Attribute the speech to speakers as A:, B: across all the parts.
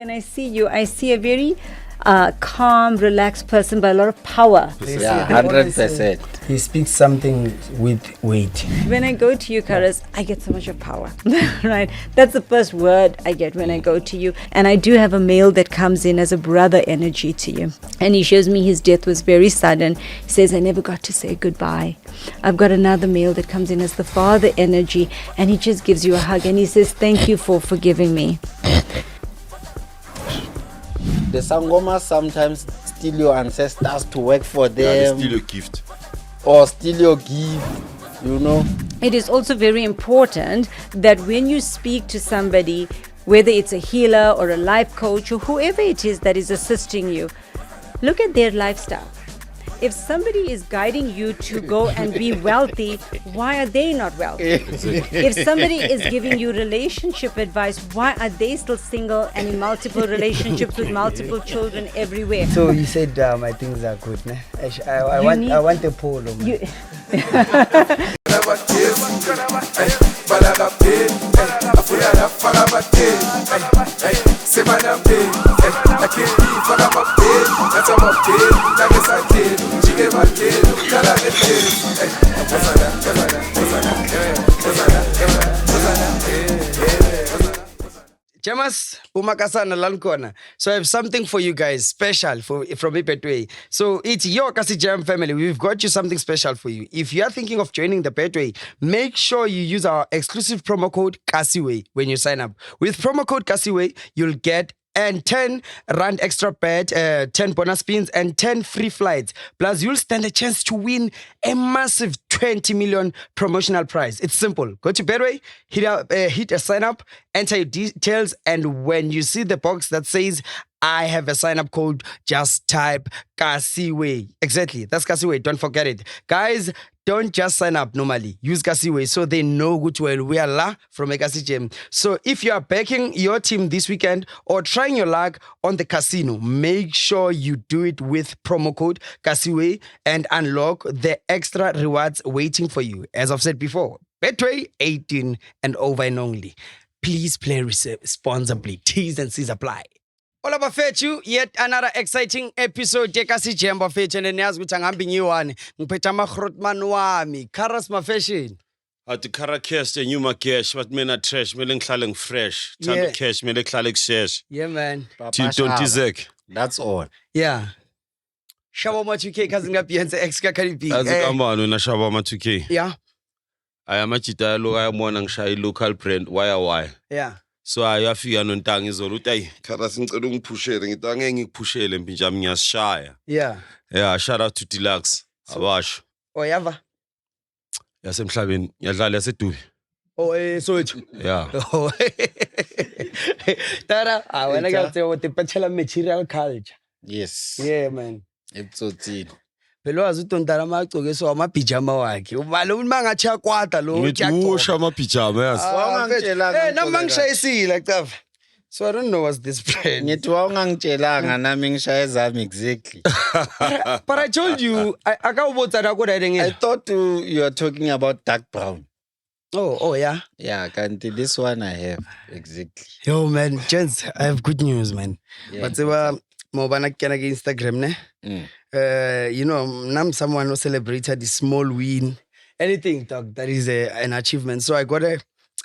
A: When I see you, I see a very calm, relaxed person, but a lot of power.
B: Yeah, 100%.
C: He speaks something with weight.
A: When I go to you, Karas, I get so much of power, right? That's the first word I get when I go to you. And I do have a male that comes in as a brother energy to you. And he shows me his death was very sudden. He says, I never got to say goodbye. I've got another male that comes in as the father energy, and he just gives you a hug and he says, thank you for forgiving me.
B: The Sangomas sometimes steal your ancestors to work for them.
D: Yeah, they steal your gift.
B: Or steal your gift, you know.
A: It is also very important that when you speak to somebody, whether it's a healer or a life coach or whoever it is that is assisting you, look at their lifestyle. If somebody is guiding you to go and be wealthy, why are they not wealthy? If somebody is giving you relationship advice, why are they still single and in multiple relationships with multiple children everywhere?
C: So you said my things are good, ne? I want a polo. Jamas, Umakasana Lankona. So I have something for you guys, special from Betway. So it's your Kasi Jam family. We've got you something special for you. If you are thinking of joining the Betway, make sure you use our exclusive promo code Kasiway when you sign up. With promo code Kasiway, you'll get 10 rand extra bet, 10 bonus spins, and 10 free flights. Plus, you'll stand a chance to win a massive 20 million promotional prize. It's simple. Go to Betway, hit a sign up, enter your details, and when you see the box that says I have a sign-up code, just type Kasiway. Exactly, that's Kasiway. Don't forget it. Guys, don't just sign up normally. Use Kasiway so they know which well we are la from a Kasi Gem. So if you are backing your team this weekend or trying your luck on the casino, make sure you do it with promo code Kasiway and unlock the extra rewards waiting for you. As I've said before, Betway 18 and over and only. Please play responsibly. T's and C's apply. All about Fetchu, yet another exciting episode. Tekasi Jemba Fetch and Nias with Angambing you one. Mpetama Chrotman Wami, Karas ma fashion.
D: At the Karakesh and you cash, but men are trash, men claling fresh. Time cash, men claling shares.
C: Yeah, man.
D: Tizek.
B: That's all.
C: Yeah. Shawa Machuke Kazinga Pienza Exka Karibi.
D: As a command on a Shawa Matuke.
C: Yeah.
D: I am a chita, I am one and shy local print. Why?
C: Yeah.
D: So I have fear no tongue is all day. Karasin pushing it, hanging pushel and Pinjamias Shire.
C: Yeah.
D: Yeah, shout out to Deluxe. Awash.
C: Oh, Yava.
D: Yes, I'm slaving. Yazala said to.
C: Oh, so it.
D: Yeah.
C: Oh, Tara, when I got to the Pachela material college.
B: Yes.
C: Yeah, man.
B: It's so teen.
C: Pelo azutontara magcoke so amapijama wakhe ubalo unmangathi yakwata lo
D: Usha my pijama.
C: namangishayisile like that. So I don't know what's this brand.
B: Ngithi wawungangitshelanga nami ngishaye zami exactly.
C: But I told you I
B: thought you are talking about dark brown.
C: Oh yeah.
B: Yeah, Kanti, this one I have exactly.
C: Yo man, gents, I have good news, man.
B: Yeah.
C: But mobana kena ke Instagram ne. You know, I'm someone who celebrated the small win. Anything, dog, that is an achievement. So I got a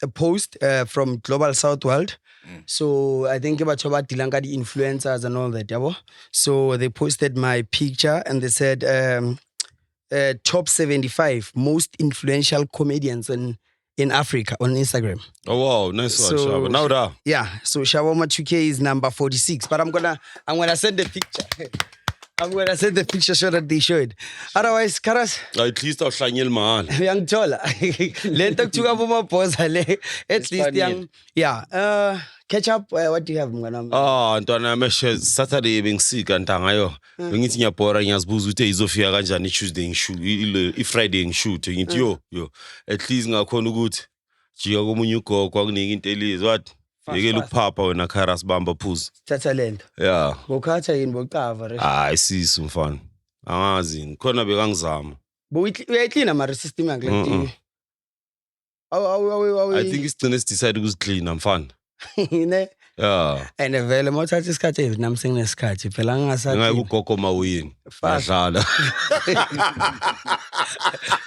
C: post from Global South World. So I think about Dilanga, the influencers and all that. Yabo? So they posted my picture and they said top 75 most influential comedians in Africa on Instagram.
D: Oh wow, nice one,
C: So,
D: Shaba. Now that.
C: Yeah, so Shawama 2K is number 46. But I'm gonna send the picture. I'm gonna send the picture so that they show it. Otherwise, Karas.
D: At least I'll shine your man.
C: Young Chola. Let talk to Abuma pose. At least young. Yeah. Catch up. What do you have?
D: Ntwana meshe Saturday being sick and tangayo. Bengithi nyapora nyasibuza uthe izofika kanjani Tuesday ngishoot, Friday ngishoot. Ngithi yo. At least ngakhona ukuthi jika komunye ugogo kwakunika into elize what? Yekela ukuphapha wena Karas bamba phuzu.
C: Talent.
D: Yeah.
C: Bokhatha yini bocava.
D: Hayi sisi mfana. Angazi khona bekangizama.
C: Bo uyayiklina ama system yakhe.
D: I think it's decide to clean mfana.
C: Ne
D: Yeah.
C: And vele mothatha isikhathi eVietnam singesikhathi phela
D: Ngabe
C: ngingasathi
D: ugogo mawuyini.
C: Fast.
D: Yadlala.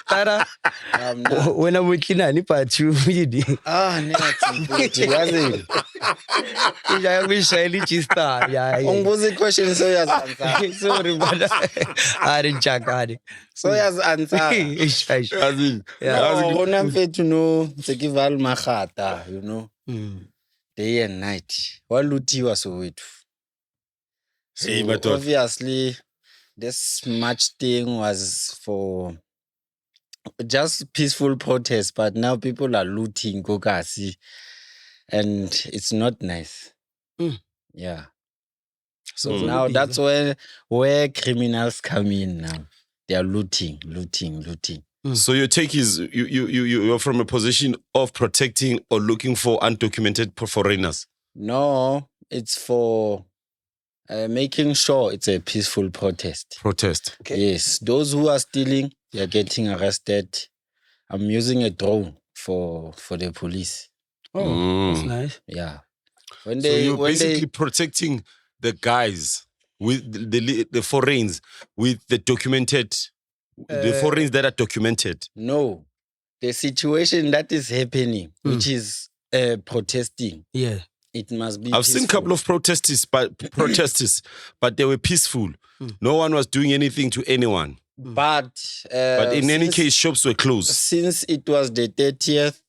C: Tara wena butlinani but you yini
B: Nethi yazi.
C: ijaya kuyishayela ijista ya
B: Ungibuza i-question so yazi-answer.
C: sorry but ari njakani
B: So yazi-answer.
C: ish
D: Yazi.
B: No, rona mfethu no ntse ke va le magata, you know. Day and night. Wa lutiwa Soweto. So
D: Hey, madoda.
B: obviously this march thing was for just peaceful protest, but now people are looting Kokasi and it's not nice. Yeah. So now that's where criminals come in now. They are looting.
D: So your take is you're from a position of protecting or looking for undocumented foreigners.
B: No, it's for making sure it's a peaceful protest.
D: Protest.
C: Okay.
B: Yes, those who are stealing, they are getting arrested. I'm using a drone for the police.
C: Oh, that's nice.
B: Yeah.
D: So you're basically protecting the guys with the foreigners with the documented, the foreigners that are documented.
B: No, the situation that is happening, which is protesting.
C: Yeah.
B: It must be
D: I've seen a couple of protesters, but they were peaceful. No one was doing anything to anyone.
B: But
D: in any case, shops were closed.
B: Since it was the 30th,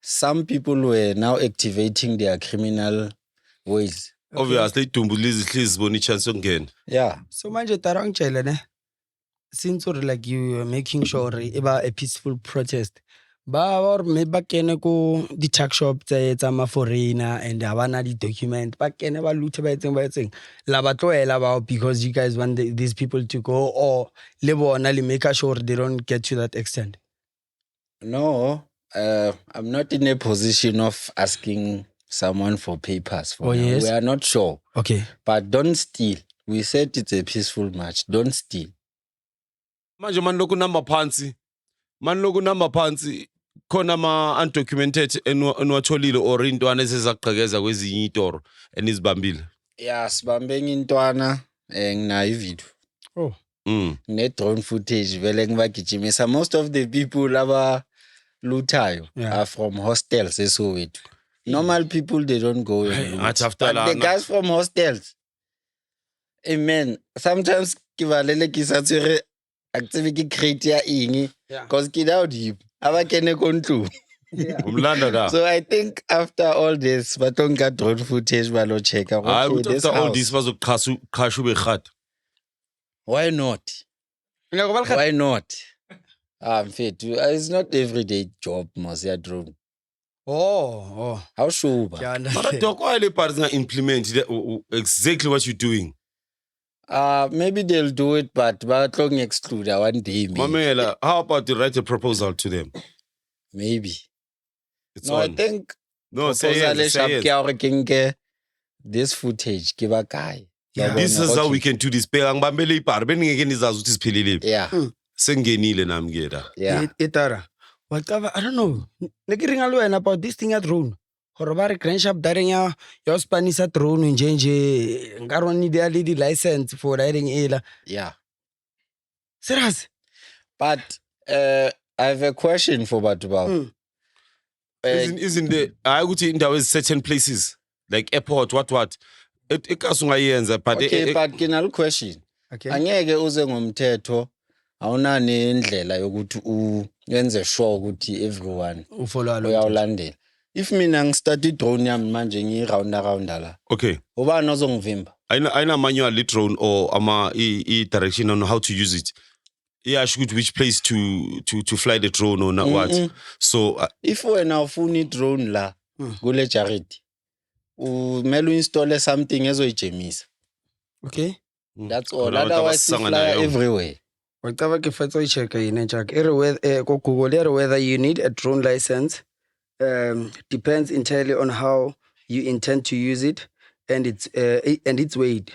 B: some people were now activating their criminal ways.
D: Obviously, Tumbuli's Lisbon chance again.
B: Yeah.
C: So manje Tara ngitshela ne since like you are making sure about a peaceful protest or maybe ba kene ko di tuck shop tsa ma foreigner and abana di document ba kene ba loot ba etseng la ba tloela ba because you guys want these people to go or le bona le make sure they don't get to that extent.
B: No, I'm not in a position of asking someone for papers. For now.
C: Yes.
B: We are not sure.
C: Okay.
B: But don't steal. We said it's a peaceful march. Don't steal.
D: Manje man loku number phansi khona ama undocumented enwatholile or intwana esezaqhekeza kwezinye itoro enizibambile.
B: Yeah, sibambe ngintwana nginayo ivideo.
C: Oh.
B: Ne drone footage vele ngibagijimisa. Most of the people aba lutayo are from hostels eSoweto. Normal people, they don't go and loot. But the guys from hostels, amen. Sometimes kivalele kisatsere active ki create ya ingi because kidao deep. Aba kene kontlu. So I think after all this, batonga drone footage balo check.
D: After all this was kashu bekhat.
B: Why not? Why not? Fit. It's not everyday job, Mosia drone.
C: Oh.
B: How sure?
D: But why the partner implement exactly what you're doing?
B: Maybe they'll do it, but long exclude one day.
D: Mamela, how about you write a proposal to them?
B: Maybe.
D: It's
B: no,
D: on.
B: I think
D: say yes.
B: This footage, give a guy.
D: Yeah. This is how we can do this. Yeah.
B: Yeah.
C: Whatever, I don't know. Nekiringa about this thing at drone. Horobari cranship daring your Spanish at drone in Jenje. Ngaroni the license for riding ela.
B: Yeah.
C: Serious.
B: But I have a question for Batubao.
D: Isn't there? I would say there was certain places like airport, what? But
B: okay, but kinal question.
C: Okay.
B: Angeke uze ngomthetho awuna nendlela yokuthi yenze sure ukuthi everyone uyawulandela. If mina ngistart drone yami manje ngiround la.
D: Okay.
B: Ubani ozongivimba?
D: Aina manual drone or ama direction on how to use it. Yeah, shoot which place to fly the drone or not what. So
B: if wena ufuna drone la kule charity umele install something ezoyijemisa.
C: Okay.
B: That's all. Otherwise you fly everywhere.
C: Whatever ke fetsa check Google whether you need a drone license. Depends entirely on how you intend to use it and its weight.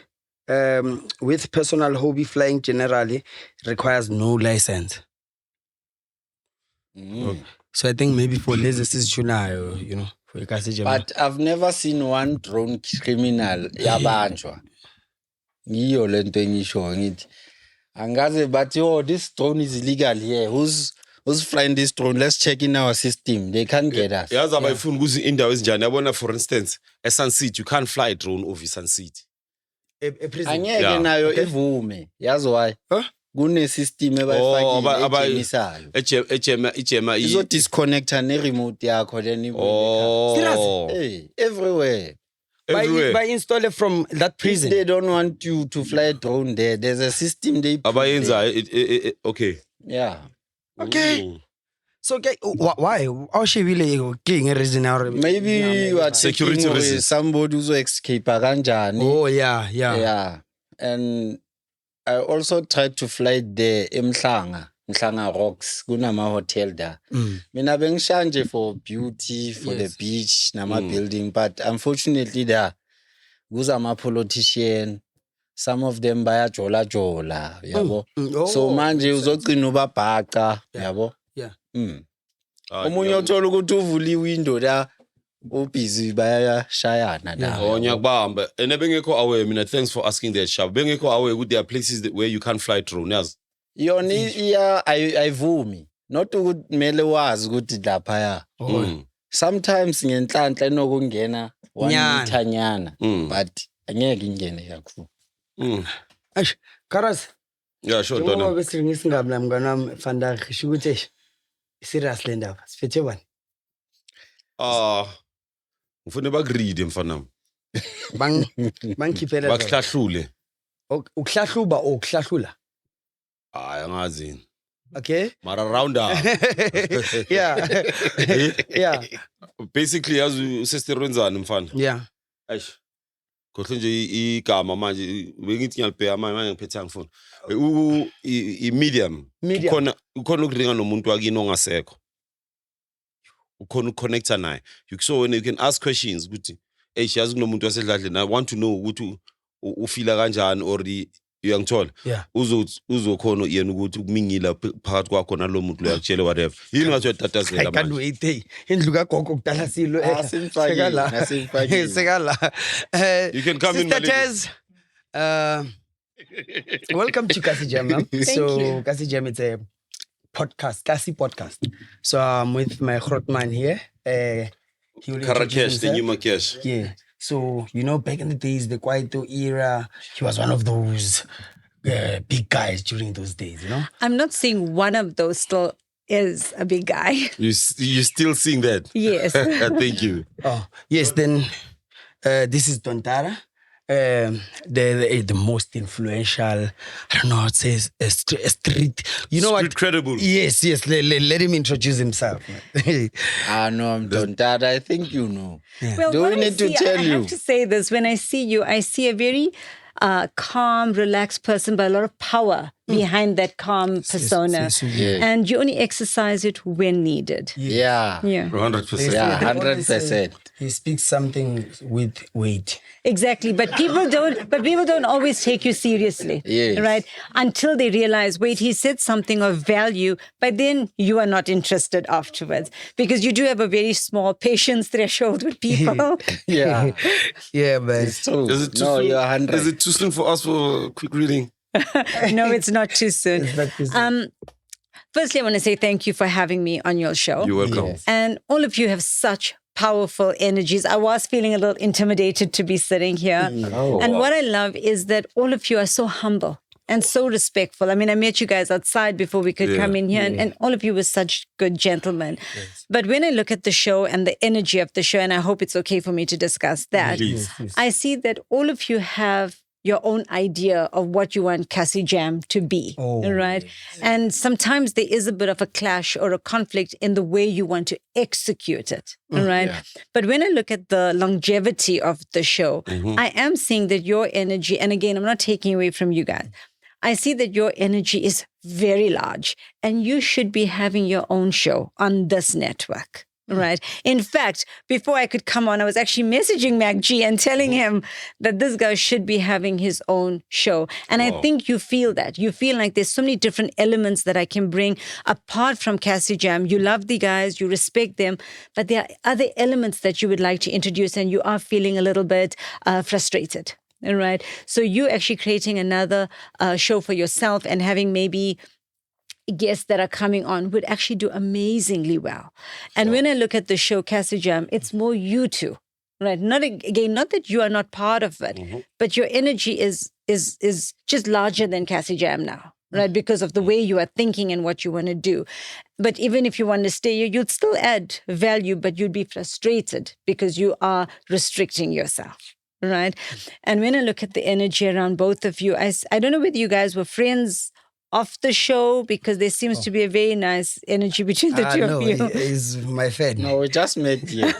C: With personal hobby flying generally requires no license. So I think maybe for lazy you know, for Kasi Jam.
B: But I've never seen one drone criminal yabanjwa. Ngiyo lento engisho ngithi. Angaze but this drone is illegal here. Who's flying this drone? Let's check in our system. They can't get us.
D: Yazi abayifuna kuzi indawo ezinjani yabona for instance eSun City you can't fly a drone over Sun City.
B: Angeke nayo ivume. Yazi why? Kune system ebayifakile ejemisayo.
D: Ejema
B: izo disconnecta ne remote yakho then
C: Serious?
B: Everywhere.
C: By install it from that prison.
B: If they don't want you to fly a drone there, there's a system they put there.
D: Okay.
B: Yeah.
C: Okay.
D: Ooh.
C: So why? How she really king a reason?
B: Maybe you are
D: security
B: taking
D: reasons.
B: somebody who's escape kanjani.
C: Oh yeah.
B: Yeah. And I also tried to fly there Mhlanga Rocks, kunama hotel there. Mina bengishanje for beauty, for the beach, nama building, but unfortunately there kuzama politician, some of them bayajola yabo. So manje uzogcina ubabhaqa yabo.
C: Yeah.
B: Omunye uthola ukuthi uvula iwindow la ubusy bayashayana la.
D: Oh nyakubamba. Ene bengekho aware mina, thanks for asking that sharp. Bengekho aware ukuthi there are places where you can't fly drone yazi.
B: Yona iya ayivumi. Not ukuthi mele wazi ukuthi lapha ya. Sometimes ngenhlanhla enokungena 1 meter nyana, but angeke ingene kakhulu.
C: Eish, Karas.
D: Yeah, sure,
C: Njengoba
D: Donna.
C: bese ngisingabi nami mnganami Fanda ngisho ukuthi eish serious le ndaba. Siphethe bani?
D: Ngifuna bakuread mfanami.
C: Bangikhiphela
D: Bakuhlahlule.
C: ukuhlahluba o ukuhlahlula.
D: Hayi angazi.
C: Okay?
D: Mara round up.
C: Yeah. Yeah.
D: Basically yazi usesirwenzani mfana.
C: Yeah.
D: Eish. Khohle nje igama manje bengithi ngiyalibheka manje ngiphethe angifuni. Medium. Ukhona ukuringa nomuntu wakini ongasekho. Ukhona ukuconnecta naye. So when you can ask questions ukuthi yazi kunomuntu wasedladleni, I want to know ukuthi ufila kanjani or uyangithola.
C: Yeah.
D: Uzokhona yena ukuthi ukumingila phakathi kwakho nalomuntu lo yakutshela whatever. Yini ngathi uyatatazela
C: I can't
D: manje.
C: wait. Indlu kagogo kudala silo. Sekala.
D: You can come in,
C: Sister Tez. Welcome to Kasi Jam. So
A: you.
C: Kasi Jam, it's a podcast, Kasi podcast. So I'm with my Grotman here. He will introduce
D: Karakesh, the new
C: himself.
D: Makesh.
C: Yeah. So, back in the days, the Kwaito era, he was one of those big guys during those days,
A: I'm not saying one of those still is a big guy.
D: You still seeing that?
A: Yes.
D: Thank you.
C: Oh, yes. Then this is Dondadda, the most influential, I don't know how to say, a street. You know
D: Street
C: what?
D: credible.
C: Yes. Let him introduce himself.
B: No, I'm Dondadda. I think you know.
A: Well,
B: Do
A: what
B: we
A: I
B: need to
A: see,
B: tell
A: I
B: you?
A: have to say this. When I see you, I see a very calm, relaxed person, but a lot of power behind that calm persona.
B: Yeah.
A: And you only exercise it when needed.
B: Yeah.
D: 100%.
B: Yeah,
C: They always say
B: 100%.
C: He speaks something with weight.
A: Exactly, but people don't always take you seriously,
B: Yes.
A: right? Until they realize, wait, he said something of value, but then you are not interested afterwards because you do have a very small patience threshold with people.
B: Yeah.
C: Yeah, man.
B: It's true.
D: Is it too
B: No,
D: soon?
B: you're 100.
D: Is it too soon for us for a quick reading?
A: No, it's not too soon.
C: It's not too soon.
A: Firstly, I want to say thank you for having me on your show.
D: You're welcome.
B: Yes.
A: And all of you have such powerful energies. I was feeling a little intimidated to be sitting here.
B: Oh,
A: And
B: wow.
A: what I love is that all of you are so humble and so respectful. I mean, I met you guys outside before we could come in here, and all of you were such good gentlemen. But when I look at the show and the energy of the show, and I hope it's okay for me to discuss that,
D: Please.
A: I see that all of you have your own idea of what you want Kasi Jam to be, right? And sometimes there is a bit of a clash or a conflict in the way you want to execute it, right?
B: Yeah.
A: But when I look at the longevity of the show, I am seeing that your energy, and again, I'm not taking away from you guys, I see that your energy is very large and you should be having your own show on this network. Right. In fact, before I could come on, I was actually messaging MacG and telling him that this guy should be having his own show. And I think you feel that. You feel like there's so many different elements that I can bring apart from Cassie Jam. You love the guys, you respect them, but there are other elements that you would like to introduce, and you are feeling a little bit frustrated. All right. So you actually creating another show for yourself and having maybe guests that are coming on would actually do amazingly well. And when I look at the show Cassie Jam, it's more you two, right? Not that you are not part of it, but your energy is just larger than Cassie Jam now, right? Because of the way you are thinking and what you want to do. But even if you want to stay here, you'd still add value, but you'd be frustrated because you are restricting yourself. Right. And when I look at the energy around both of you, I don't know whether you guys were friends off the show, because there seems to be a very nice energy between the two of you.
C: No, he's my fan.
B: No, we just met here.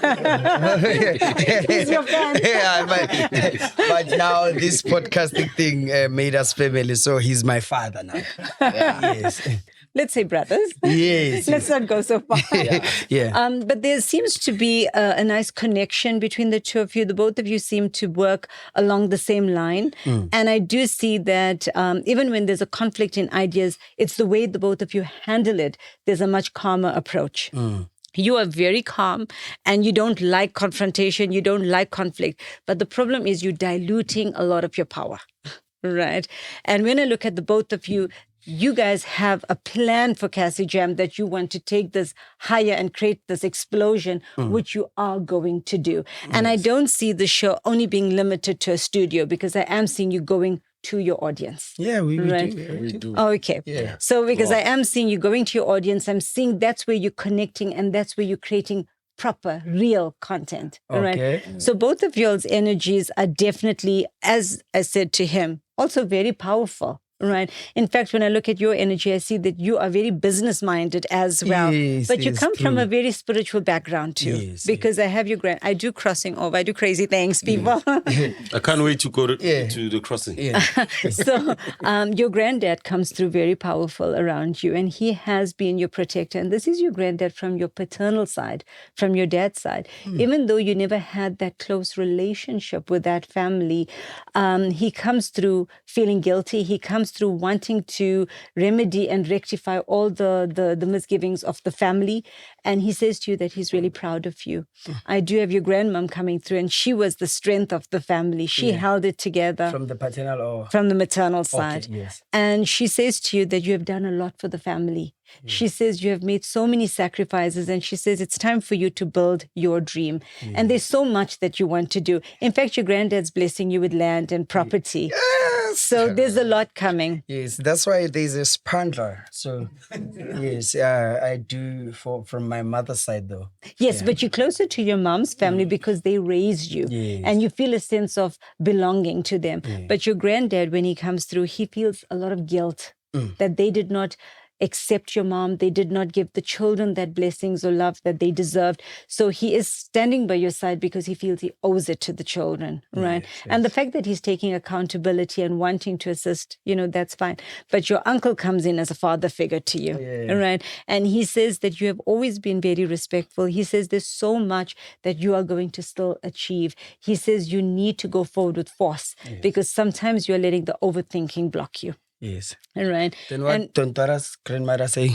A: He's your fan.
C: Yeah, but now this podcasting thing made us family, so he's my father now. Yes.
A: Let's say brothers.
C: Yes.
A: Let's not go so far.
C: Yeah.
A: But there seems to be a nice connection between the two of you. The both of you seem to work along the same line. And I do see that even when there's a conflict in ideas, it's the way the both of you handle it. There's a much calmer approach. You are very calm and you don't like confrontation. You don't like conflict. But the problem is you're diluting a lot of your power. Right. And when I look at the both of you, you guys have a plan for Cassie Jam that you want to take this higher and create this explosion, which you are going to do. And I don't see the show only being limited to a studio, because I am seeing you going to your audience.
C: Yeah, we
A: Right.
C: do.
B: We do.
A: Okay.
C: Yeah.
A: So because I am seeing you going to your audience, I'm seeing that's where you're connecting and that's where you're creating proper, real content.
C: Okay.
A: Right. So both of y'all's energies are definitely, as I said to him, also very powerful. Right. In fact, when I look at your energy, I see that you are very business-minded as well.
C: Yes,
A: but you
C: yes,
A: come from
C: true.
A: a very spiritual background too.
C: Yes,
A: because I have I do crossing over. I do crazy things, people.
D: I can't wait to go to the crossing.
C: Yeah.
A: So your granddad comes through very powerful around you, and he has been your protector. And this is your granddad from your paternal side, from your dad's side. Even though you never had that close relationship with that family, he comes through feeling guilty. He comes through wanting to remedy and rectify all the misgivings of the family. And he says to you that he's really proud of you. I do have your grandmom coming through, and she was the strength of the family. She held it together.
C: From the paternal or
A: From the maternal side.
C: yes.
A: And she says to you that you have done a lot for the family. She says you have made so many sacrifices, and she says it's time for you to build your dream. And there's so much that you want to do. In fact, your granddad's blessing you with land and property.
C: Yes.
A: So there's a lot coming.
C: Yes, that's why there's a spandler. So yes, I do from my mother's side though.
A: Yes, but you're closer to your mom's family because they raised you.
C: Yes.
A: And you feel a sense of belonging to them. But your granddad, when he comes through, he feels a lot of guilt that they did not accept your mom. They did not give the children that blessings or love that they deserved. So he is standing by your side because he feels he owes it to the children, right?
C: Yes,
A: And the fact that he's taking accountability and wanting to assist, that's fine. But your uncle comes in as a father figure to you, right? And he says that you have always been very respectful. He says there's so much that you are going to still achieve. He says you need to go forward with force because sometimes you're letting the overthinking block you.
C: Yes.
A: All right.
C: Then what Tontara's grandmother say?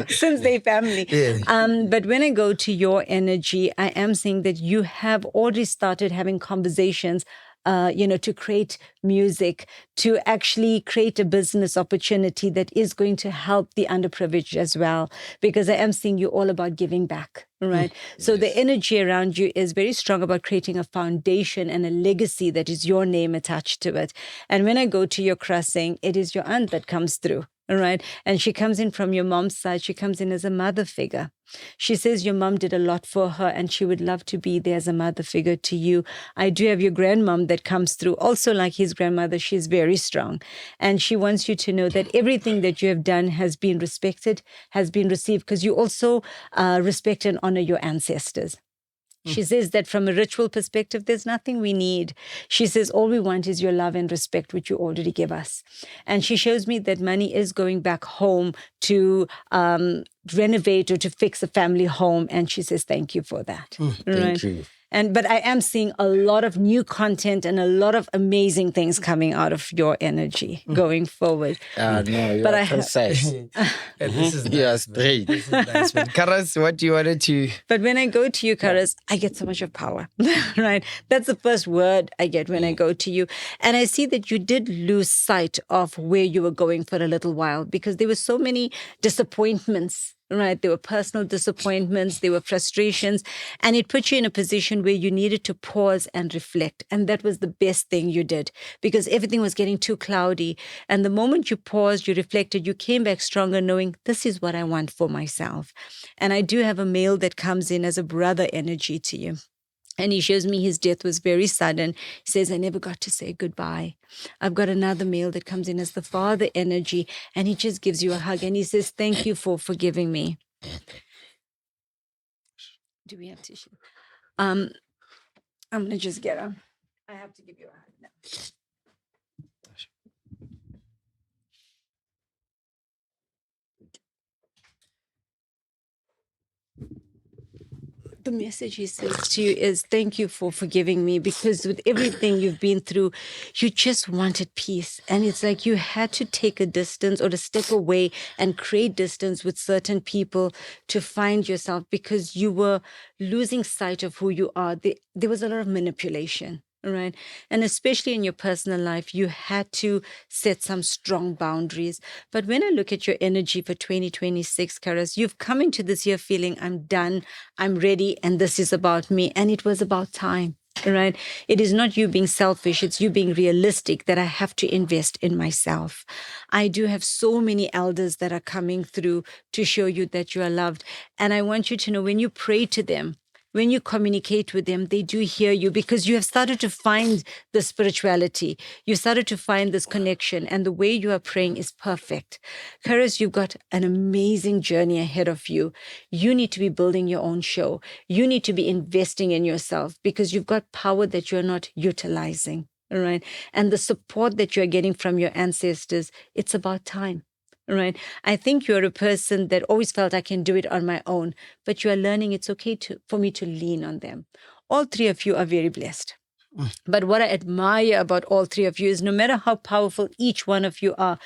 A: Since they family. But when I go to your energy, I am seeing that you have already started having conversations to create music, to actually create a business opportunity that is going to help the underprivileged as well. Because I am seeing you all about giving back, right? So the energy around you is very strong about creating a foundation and a legacy that is your name attached to it. And when I go to your crossing, it is your aunt that comes through. All right. And she comes in from your mom's side. She comes in as a mother figure. She says your mom did a lot for her and she would love to be there as a mother figure to you. I do have your grandmom that comes through. Also like his grandmother, she's very strong. And she wants you to know that everything that you have done has been respected, has been received, because you also respect and honor your ancestors. She says that from a ritual perspective, there's nothing we need. She says all we want is your love and respect, which you already give us. And she shows me that money is going back home to renovate or to fix a family home. And she says, thank you for that.
B: Thank you.
A: But I am seeing a lot of new content and a lot of amazing things coming out of your energy going forward.
B: No, you are precise.
C: This is
B: You are straight.
C: This is nice, man. Karas, what you wanted to...
A: But when I go to you, Karas, I get so much of power, right? That's the first word I get when I go to you. And I see that you did lose sight of where you were going for a little while because there were so many disappointments. Right. There were personal disappointments, there were frustrations, and it put you in a position where you needed to pause and reflect. And that was the best thing you did because everything was getting too cloudy. And the moment you paused, you reflected, you came back stronger knowing this is what I want for myself. And I do have a male that comes in as a brother energy to you. And he shows me his death was very sudden. He says, I never got to say goodbye. I've got another male that comes in as the father energy, and he just gives you a hug. And he says, thank you for forgiving me. Do we have tissue? I'm going to just get him. I have to give you a hug now. The message he says to you is thank you for forgiving me because with everything you've been through, you just wanted peace. And it's like you had to take a distance or to step away and create distance with certain people to find yourself because you were losing sight of who you are. There was a lot of manipulation. Right. And especially in your personal life, you had to set some strong boundaries. But when I look at your energy for 2026, Karas, you've come into this year feeling I'm done, I'm ready, and this is about me. And it was about time. Right. It is not you being selfish. It's you being realistic that I have to invest in myself. I do have so many elders that are coming through to show you that you are loved. And I want you to know when you pray to them, when you communicate with them, they do hear you because you have started to find the spirituality. You started to find this connection, and the way you are praying is perfect. Karas, you've got an amazing journey ahead of you. You need to be building your own show. You need to be investing in yourself because you've got power that you're not utilizing. All right. And the support that you're getting from your ancestors, it's about time. Right. I think you're a person that always felt I can do it on my own, but you are learning it's okay for me to lean on them. All three of you are very blessed. But what I admire about all three of you is no matter how powerful each one of you are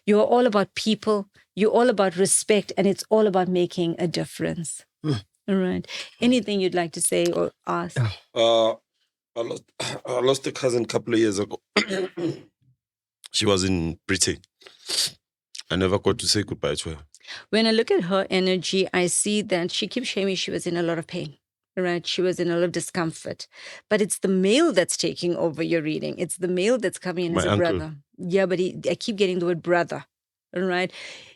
A: all about people, you're all about respect, and it's all about making a difference. All right. Anything you'd like to say or ask?
D: I lost a cousin a couple of years ago. She was in Britain. I never got to say goodbye to her.
A: When I look at her energy, I see that she keeps showing me she was in a lot of pain, right? She was in a lot of discomfort. But it's the male that's taking over your reading. It's the male that's coming in as a brother. Yeah, but I keep getting the word brother, right?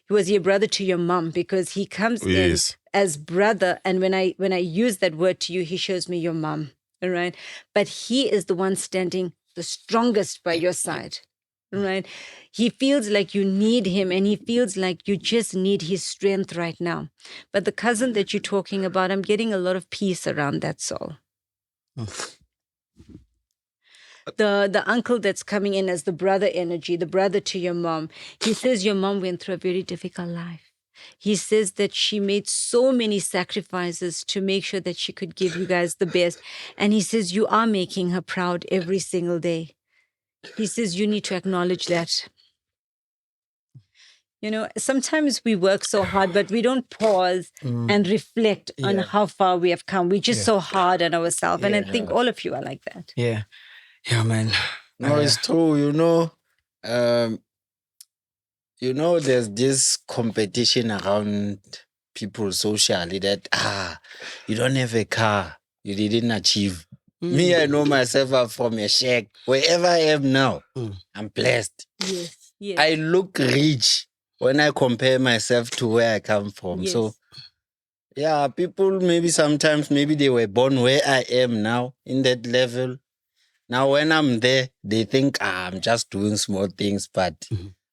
A: He was your brother to your mom because he comes in as brother. And when I use that word to you, he shows me your mom, right? But he is the one standing the strongest by your side. Right. He feels like you need him and he feels like you just need his strength right now. But the cousin that you're talking about, I'm getting a lot of peace around that soul. The uncle that's coming in as the brother energy, the brother to your mom, he says your mom went through a very difficult life. He says that she made so many sacrifices to make sure that she could give you guys the best. And he says you are making her proud every single day. He says you need to acknowledge that. You know, sometimes we work so hard, but we don't pause and reflect on how far we have come. We're just so hard on ourselves. And I think all of you are like that.
C: Yeah. Yeah, man.
B: No, it's true. There's this competition around people socially that, you don't have a car. You didn't achieve. Me, I know myself I'm from a shack. Wherever I am now, I'm blessed.
A: Yes.
B: I look rich when I compare myself to where I come from.
A: Yes.
B: So, people sometimes they were born where I am now, in that level. Now, when I'm there, they think I'm just doing small things, but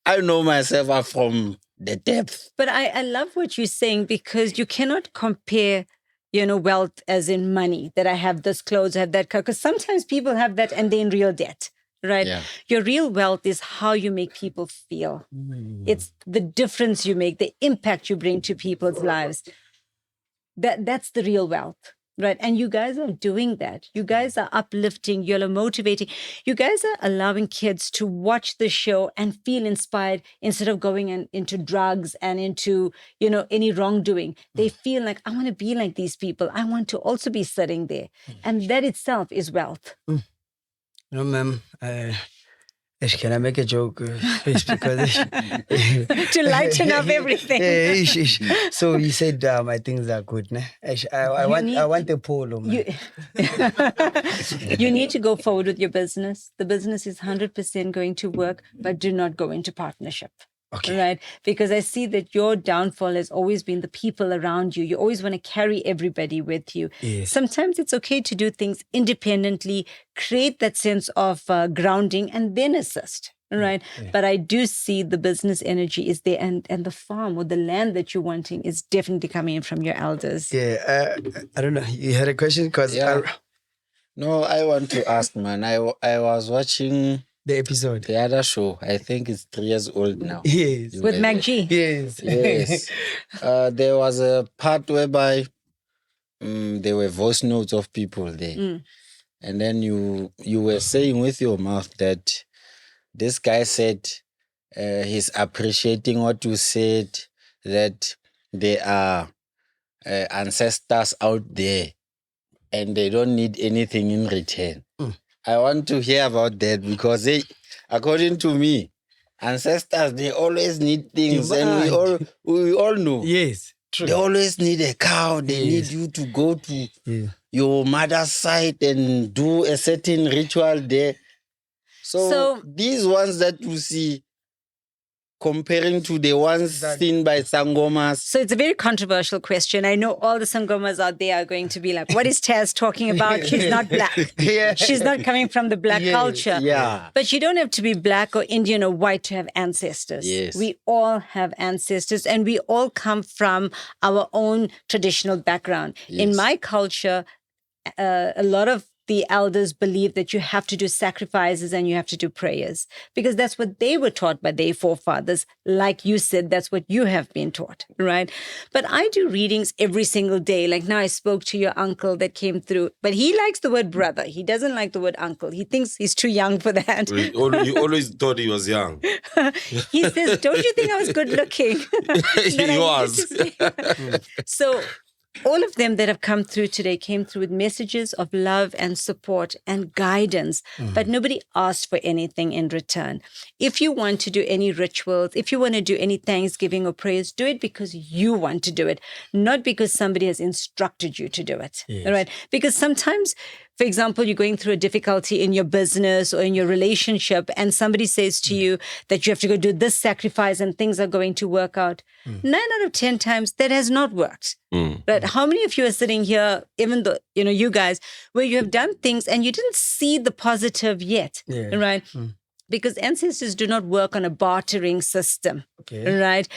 B: I know myself I'm from the depth.
A: But I love what you're saying because you cannot compare wealth as in money, that I have this clothes, I have that car. Because sometimes people have that and they're in real debt, right?
B: Yeah.
A: Your real wealth is how you make people feel. It's the difference you make, the impact you bring to people's lives. That's the real wealth, right? And you guys are doing that. You guys are uplifting, you're motivating. You guys are allowing kids to watch the show and feel inspired instead of going into drugs and into, any wrongdoing. They feel like, I want to be like these people. I want to also be sitting there. And that itself is wealth.
C: No, ma'am. Can I make a joke? Because
A: to lighten up everything.
C: So you said my things are good. Ne? I want a polo. Man.
A: You need to go forward with your business. The business is 100% going to work, but do not go into partnership. Okay. Right? Because I see that your downfall has always been the people around you. You always want to carry everybody with you. Yes. Sometimes it's okay to do things independently, create that sense of grounding, and then assist. Right? Yeah. But I do see the business energy is there, and the farm or the land that you're wanting is definitely coming in from your elders.
C: Yeah. I don't know. You had a question? Because
B: No, I want to ask, man. I was watching
C: the episode.
B: The other show, I think it's 3 years old now.
C: Yes.
A: With MacG.
C: Yes.
B: Yes. There was a part whereby there were voice notes of people there. And then you were saying with your mouth that this guy said he's appreciating what you said, that there are ancestors out there and they don't need anything in return. I want to hear about that because according to me, ancestors, they always need things, and we all know.
C: Yes, true.
B: They always need a cow. They need you to go to your mother's side and do a certain ritual there. So these ones that you see, comparing to the ones seen by Sangomas.
A: So it's a very controversial question. I know all the Sangomas out there are going to be like, what is Taz talking about? She's not black. She's not coming from the black culture.
B: Yeah.
A: But you don't have to be black or Indian or white to have ancestors.
B: Yes.
A: We all have ancestors and we all come from our own traditional background. Yes. In my culture, a lot of the elders believe that you have to do sacrifices and you have to do prayers because that's what they were taught by their forefathers. Like you said, that's what you have been taught, right? But I do readings every single day. Like now I spoke to your uncle that came through, but he likes the word brother. He doesn't like the word uncle. He thinks he's too young for that.
D: You always thought he was young.
A: He says, don't you think I was good looking?
D: He was.
A: So all of them that have come through today came through with messages of love and support and guidance, but nobody asked for anything in return. If you want to do any rituals, if you want to do any Thanksgiving or prayers, do it because you want to do it, not because somebody has instructed you to do it. Yes. All right? Because sometimes, for example, you're going through a difficulty in your business or in your relationship, and somebody says to you that you have to go do this sacrifice and things are going to work out. 9 out of 10 times that has not worked. But how many of you are sitting here, even though, you guys, where you have done things and you didn't see the positive yet, right? Because ancestors do not work on a bartering system, right?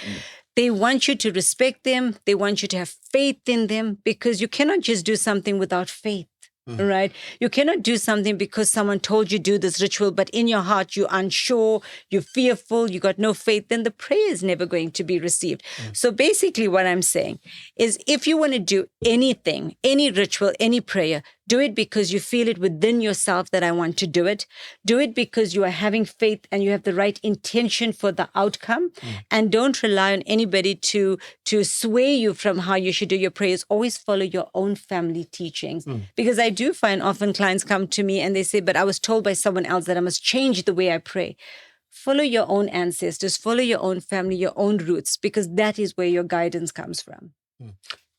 A: They want you to respect them. They want you to have faith in them because you cannot just do something without faith. Right? You cannot do something because someone told you do this ritual, but in your heart you're unsure, you're fearful, you got no faith, then the prayer is never going to be received. So basically what I'm saying is if you want to do anything, any ritual, any prayer, do it because you feel it within yourself that I want to do it. Do it because you are having faith and you have the right intention for the outcome. And don't rely on anybody to sway you from how you should do your prayers. Always follow your own family teachings. Because I do find often clients come to me and they say, but I was told by someone else that I must change the way I pray. Follow your own ancestors, follow your own family, your own roots, because that is where your guidance comes from.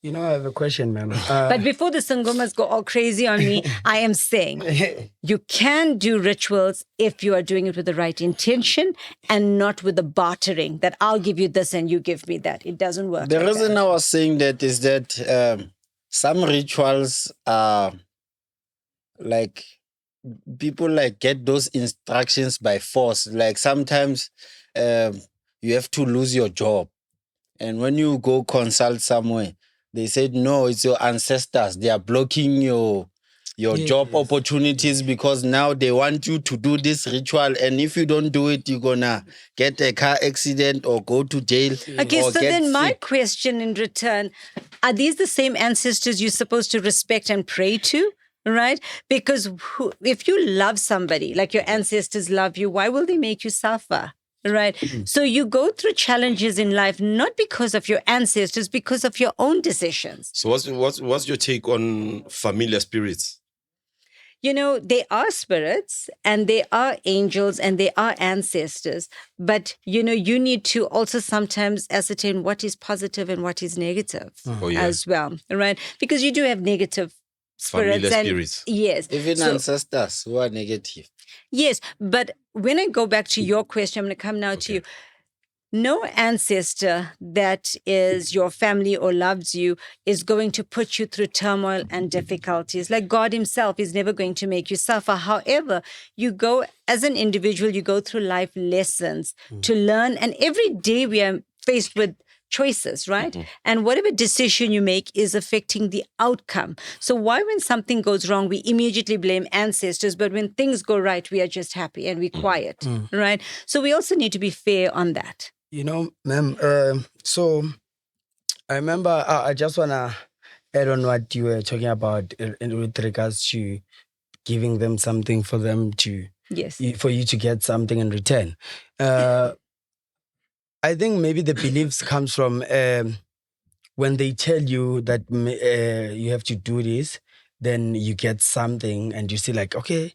C: I have a question, ma'am.
A: But before the Sangomas go all crazy on me, I am saying you can do rituals if you are doing it with the right intention and not with the bartering that I'll give you this and you give me that. It doesn't work.
B: The reason I was saying that is that some rituals are like people get those instructions by force. Like sometimes you have to lose your job. And when you go consult somewhere, they said, no, it's your ancestors. They are blocking your job opportunities because now they want you to do this ritual. And if you don't do it, you're going to get a car accident or go to jail.
A: Okay,
B: or
A: so
B: get
A: then my
B: sick.
A: question in return, are these the same ancestors you're supposed to respect and pray to? Right? Because if you love somebody, like your ancestors love you, why will they make you suffer? Right? So you go through challenges in life, not because of your ancestors, because of your own decisions.
D: So what's your take on familiar spirits?
A: You know, they are spirits and they are angels and they are ancestors. But, you know, you need to also sometimes ascertain what is positive and what is negative as well. Right? Because you do have negative spirits.
D: Familiar spirits.
A: Yes.
B: Even ancestors who are negative.
A: Yes. But when I go back to your question, I'm going to come now to you. No ancestor that is your family or loves you is going to put you through turmoil and difficulties. Like God himself is never going to make you suffer. However, you go as an individual, you go through life lessons to learn. And every day we are faced with choices, right? And whatever decision you make is affecting the outcome. So why when something goes wrong, we immediately blame ancestors, but when things go right, we are just happy and we quiet, right? So we also need to be fair on that.
C: You know, ma'am, so I remember, I just want to add on what you were talking about with regards to giving them something for them to, for you to get something in return. I think maybe the beliefs comes from when they tell you that you have to do this, then you get something and you see like, okay,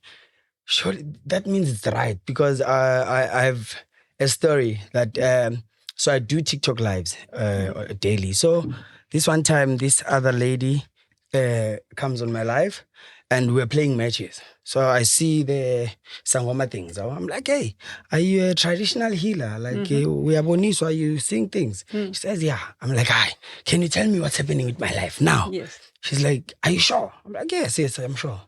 C: surely that means it's right. Because I have a story that, so I do TikTok lives daily. So this one time, this other lady comes on my live and we're playing matches. So I see the Sangoma things. I'm like, hey, are you a traditional healer? Like, we are Boniso, are you seeing things? She says, yeah. I'm like, hi, can you tell me what's happening with my life now?
A: Yes.
C: She's like, are you sure? I'm like, yes, I'm sure.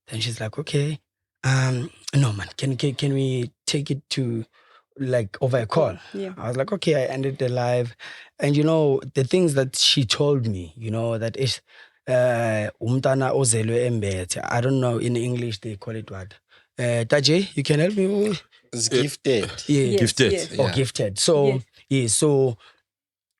C: Then she's like, okay. No, man, can we take it to like over a call?
A: Yeah.
C: I was like, okay, I ended the live. And you know, the things that she told me, you know, that is umtana ozelwe embete. I don't know, in English they call it what? Taje, you can help me?
B: It's gifted.
C: Yeah.
A: Yes,
D: Gifted.
A: yes.
C: Or gifted. So, so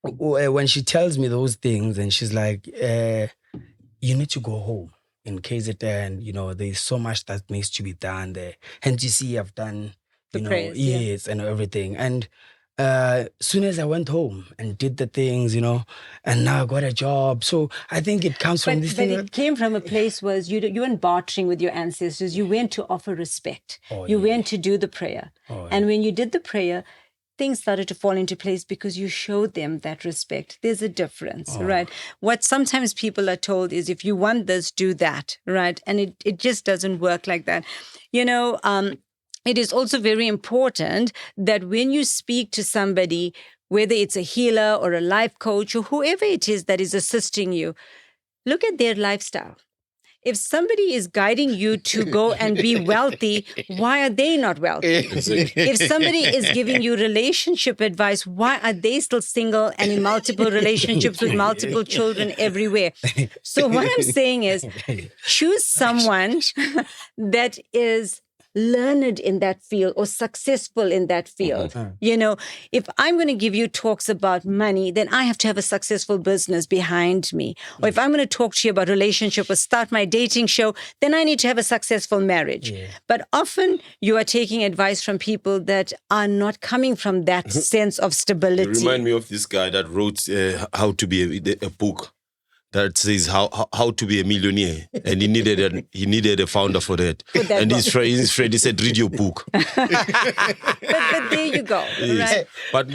C: when she tells me those things and she's like, you need to go home. In case it, and you know, there's so much that needs to be done there. And you see, I've done, you know,
A: prayers,
C: yes, and everything. And soon as I went home and did the things, you know, and now I got a job. So I think it comes from this
A: But
C: thing.
A: it came from a place was you weren't bartering with your ancestors. You went to offer respect. You went to do the prayer. And when you did the prayer, things started to fall into place because you showed them that respect. There's a difference, right? What sometimes people are told is if you want this, do that, right? And it just doesn't work like that. You know, it is also very important that when you speak to somebody, whether it's a healer or a life coach or whoever it is that is assisting you, look at their lifestyle. If somebody is guiding you to go and be wealthy, why are they not wealthy? If somebody is giving you relationship advice, why are they still single and in multiple relationships with multiple children everywhere? So what I'm saying is choose someone that is learned in that field or successful in that field. You know, if I'm going to give you talks about money, then I have to have a successful business behind me. Or if I'm going to talk to you about relationship or start my dating show, then I need to have a successful marriage. But often you are taking advice from people that are not coming from that sense of stability.
D: You remind me of this guy that wrote how to be a book that says how to be a millionaire, and he needed a founder for that. And his friend said, read your book.
A: But there you go, right?
D: But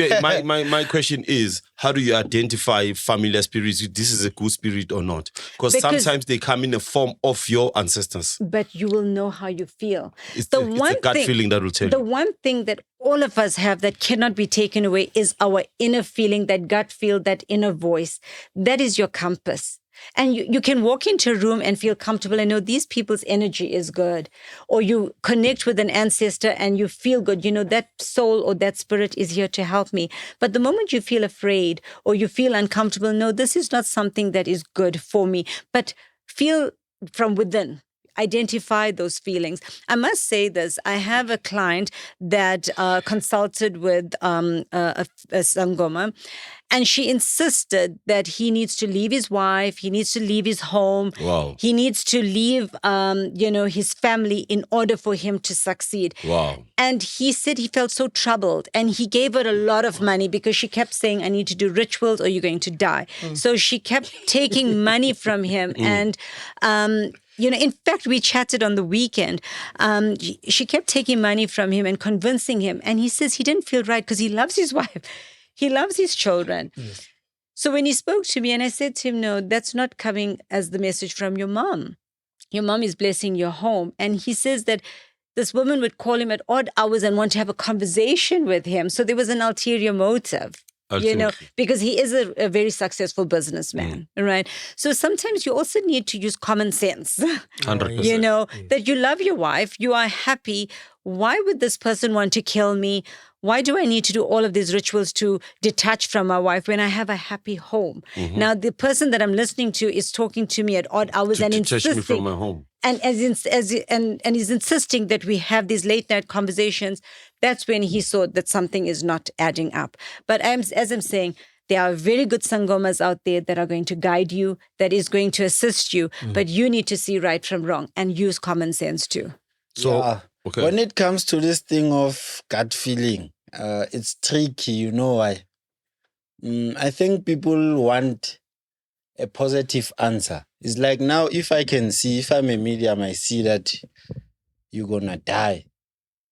D: my question is, how do you identify familiar spirits? This is a good spirit or not? Because sometimes they come in the form of your ancestors.
A: But you will know how you feel.
D: It's a gut feeling that will tell you.
A: The one thing that all of us have that cannot be taken away is our inner feeling, that gut feel, that inner voice. That is your compass. And you can walk into a room and feel comfortable and know these people's energy is good. Or you connect with an ancestor and you feel good. You know, that soul or that spirit is here to help me. But the moment you feel afraid or you feel uncomfortable, no, this is not something that is good for me. But feel from within. Identify those feelings. I must say this. I have a client that consulted with a Sangoma, and she insisted that he needs to leave his wife, he needs to leave his home, he needs to leave, his family in order for him to succeed.
D: Wow.
A: And he said he felt so troubled, and he gave her a lot of money because she kept saying, I need to do rituals or you're going to die. So she kept taking money from him. And, in fact, we chatted on the weekend. She kept taking money from him and convincing him. And he says he didn't feel right because he loves his wife. He loves his children. Yes. So when he spoke to me and I said to him, no, that's not coming as the message from your mom. Your mom is blessing your home. And he says that this woman would call him at odd hours and want to have a conversation with him. So there was an ulterior motive. Because he is a very successful businessman, right? So sometimes you also need to use common sense.
D: 100%.
A: That you love your wife, you are happy. Why would this person want to kill me? Why do I need to do all of these rituals to detach from my wife when I have a happy home? Now, the person that I'm listening to is talking to me at odd hours and insisting
D: me from my home.
A: And and he's insisting that we have these late night conversations. That's when he saw that something is not adding up. But as I'm saying, there are very good Sangomas out there that are going to guide you, that is going to assist you. But you need to see right from wrong and use common sense too.
B: So when it comes to this thing of gut feeling, it's tricky. You know why? I think people want a positive answer. It's like now, if I'm a medium, I see that you're going to die.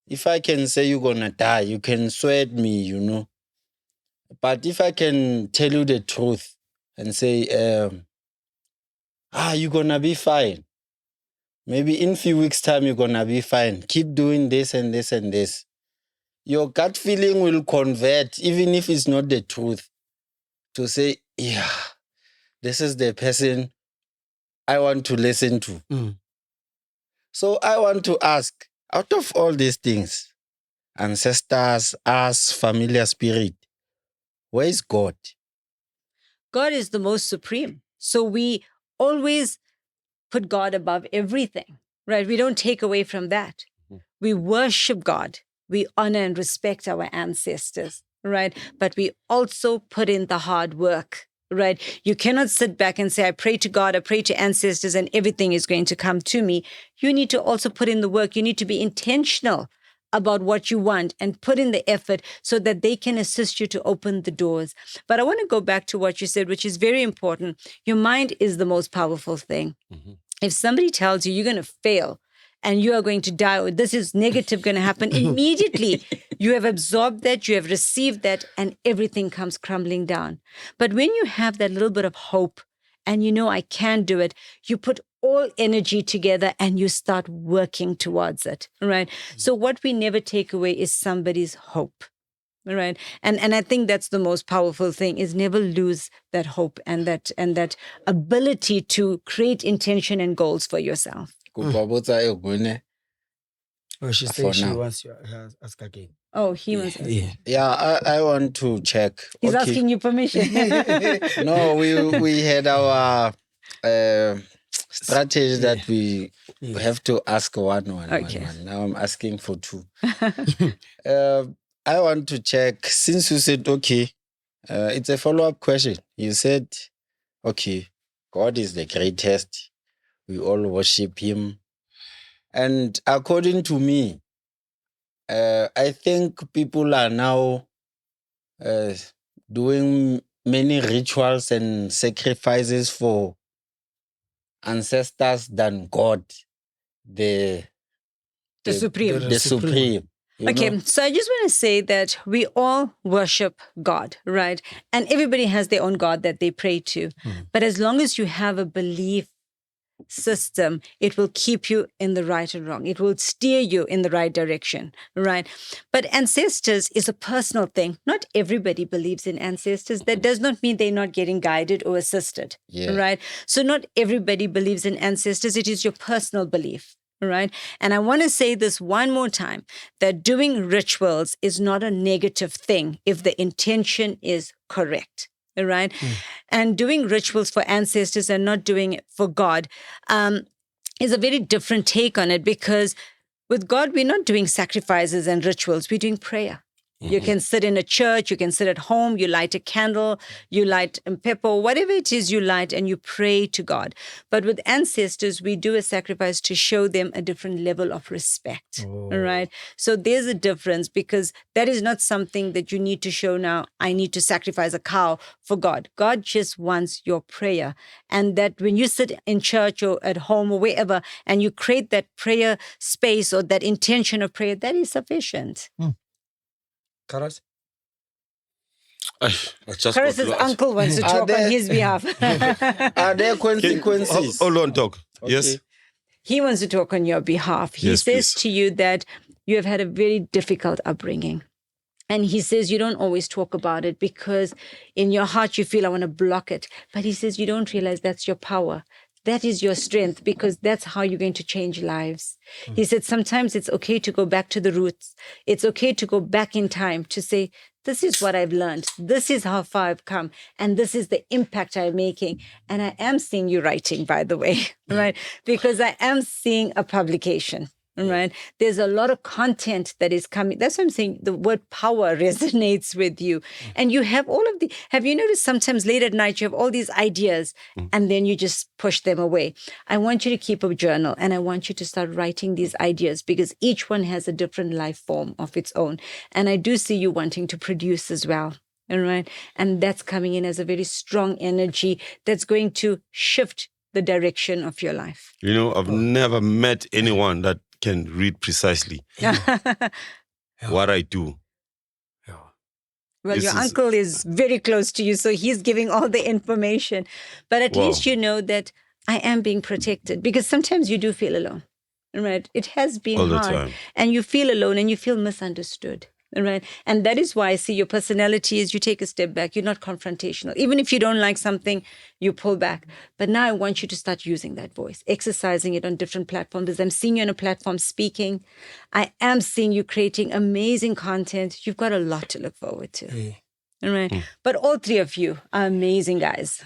B: If I can say you're going to die, you can swear at me, But if I can tell you the truth and say, you're going to be fine. Maybe in a few weeks' time, you're going to be fine. Keep doing this and this and this. Your gut feeling will convert, even if it's not the truth, to say, yeah, this is the person I want to listen to. So I want to ask, out of all these things, ancestors, us, familiar spirit, where is God?
A: God is the most supreme. So we always put God above everything, right? We don't take away from that. We worship God. We honor and respect our ancestors, right? But we also put in the hard work, right? You cannot sit back and say, I pray to God, I pray to ancestors, and everything is going to come to me. You need to also put in the work. You need to be intentional about what you want and put in the effort so that they can assist you to open the doors. But I want to go back to what you said, which is very important. Your mind is the most powerful thing. If somebody tells you you're going to fail and you are going to die, or this is negative going to happen, immediately you have absorbed that, you have received that, and everything comes crumbling down. But when you have that little bit of hope and I can do it, you put all energy together and you start working towards it, right? So what we never take away is somebody's hope, right? And I think that's the most powerful thing, is never lose that hope and that ability to create intention and goals for yourself.
C: Oh, she's saying she wants to ask again.
A: Oh, he wants to.
B: Yeah, I want to check.
A: He's asking you permission.
B: No, we had our strategy that we have to ask one.
A: Okay.
B: Now I'm asking for two. I want to check, since you said, it's a follow-up question. You said, God is the greatest. We all worship him. And according to me, I think people are now doing many rituals and sacrifices for ancestors than God, the
A: Supreme.
B: The Supreme.
A: Okay, so I just want to say that we all worship God, right? And everybody has their own God that they pray to. But as long as you have a belief system, it will keep you in the right and wrong. It will steer you in the right direction, right? But ancestors is a personal thing. Not everybody believes in ancestors. That does not mean they're not getting guided or assisted, right? So not everybody believes in ancestors. It is your personal belief. Right. And I want to say this one more time, that doing rituals is not a negative thing if the intention is correct. Right. And doing rituals for ancestors and not doing it for God is a very different take on it, because with God, we're not doing sacrifices and rituals. We're doing prayer. You can sit in a church, you can sit at home, you light a candle, you light a pepper, whatever it is you light, and you pray to God. But with ancestors, we do a sacrifice to show them a different level of respect, right? So there's a difference, because that is not something that you need to show now, I need to sacrifice a cow for God. God just wants your prayer. And that when you sit in church or at home or wherever, and you create that prayer space or that intention of prayer, that is sufficient.
C: Karas?
A: Karis's uncle wants to talk on his behalf.
B: Are there consequences?
D: Hold on, talk. Okay. Yes?
A: He wants to talk on your behalf. He says to you that you have had a very difficult upbringing. And he says you don't always talk about it because in your heart you feel, I want to block it. But he says you don't realize that's your power. That is your strength, because that's how you're going to change lives. He said sometimes it's okay to go back to the roots. It's okay to go back in time to say, this is what I've learned. This is how far I've come. And this is the impact I'm making. And I am seeing you writing, by the way, right? Because I am seeing a publication. Right. There's a lot of content that is coming. That's what I'm saying. The word power resonates with you. And you have all of have you noticed sometimes late at night, you have all these ideas and then you just push them away. I want you to keep a journal and I want you to start writing these ideas, because each one has a different life form of its own. And I do see you wanting to produce as well. All right. And that's coming in as a very strong energy that's going to shift the direction of your life.
D: You know, I've never met anyone that can read precisely what I do.
A: Well, your uncle is very close to you, so he's giving all the information. But at least you know that I am being protected, because sometimes you do feel alone, right? It has been
D: all the
A: hard,
D: time.
A: And you feel alone and you feel misunderstood. Right. And that is why I see your personality is you take a step back. You're not confrontational. Even if you don't like something, you pull back. But now I want you to start using that voice, exercising it on different platforms. As I'm seeing you on a platform speaking, I am seeing you creating amazing content. You've got a lot to look forward to. All right. But all three of you are amazing guys.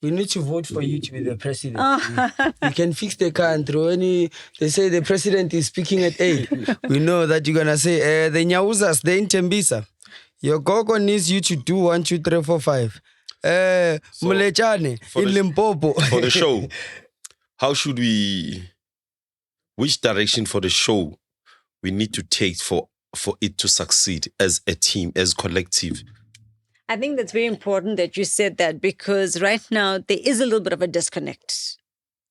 C: We need to vote for you to be the president. You can fix the country. They say the president is speaking at 8. We know that you're going to say, the Nyauzas, the Intembisa. Your gogo needs you to do 1, 2, 3, 4, 5. Mulechane in Limpopo.
D: For the show, which direction for the show we need to take for it to succeed as a team, as collective?
A: I think that's very important that you said that, because right now there is a little bit of a disconnect,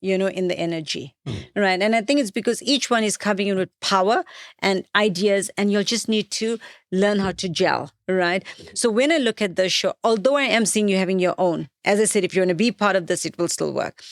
A: in the energy, right? And I think it's because each one is coming in with power and ideas, and you'll just need to learn how to gel, right? So when I look at the show, although I am seeing you having your own, as I said, if you want to be part of this, it will still work.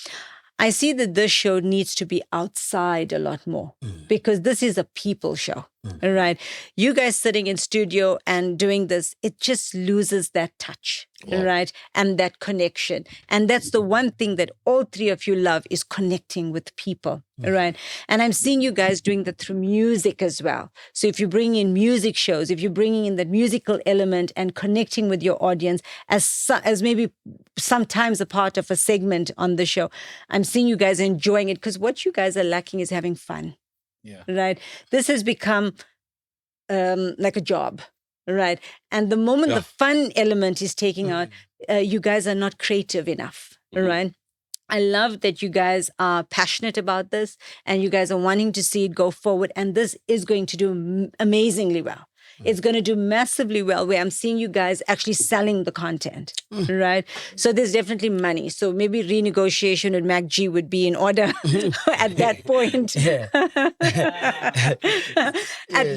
A: I see that this show needs to be outside a lot more, because this is a people show, right? You guys sitting in studio and doing this, it just loses that touch, right? And that connection. And that's the one thing that all three of you love, is connecting with people, right? And I'm seeing you guys doing that through music as well. So if you bring in music shows, if you're bringing in that musical element and connecting with your audience as maybe sometimes a part of a segment on the show, I'm seeing you guys enjoying it, because what you guys are lacking is having fun. Yeah. Right. This has become like a job. Right. And the moment the fun element is taking out, you guys are not creative enough. Right. I love that you guys are passionate about this and you guys are wanting to see it go forward. And this is going to do amazingly well. It's going to do massively well, where I'm seeing you guys actually selling the content, right? So there's definitely money. So maybe renegotiation with MacG would be in order at that point. At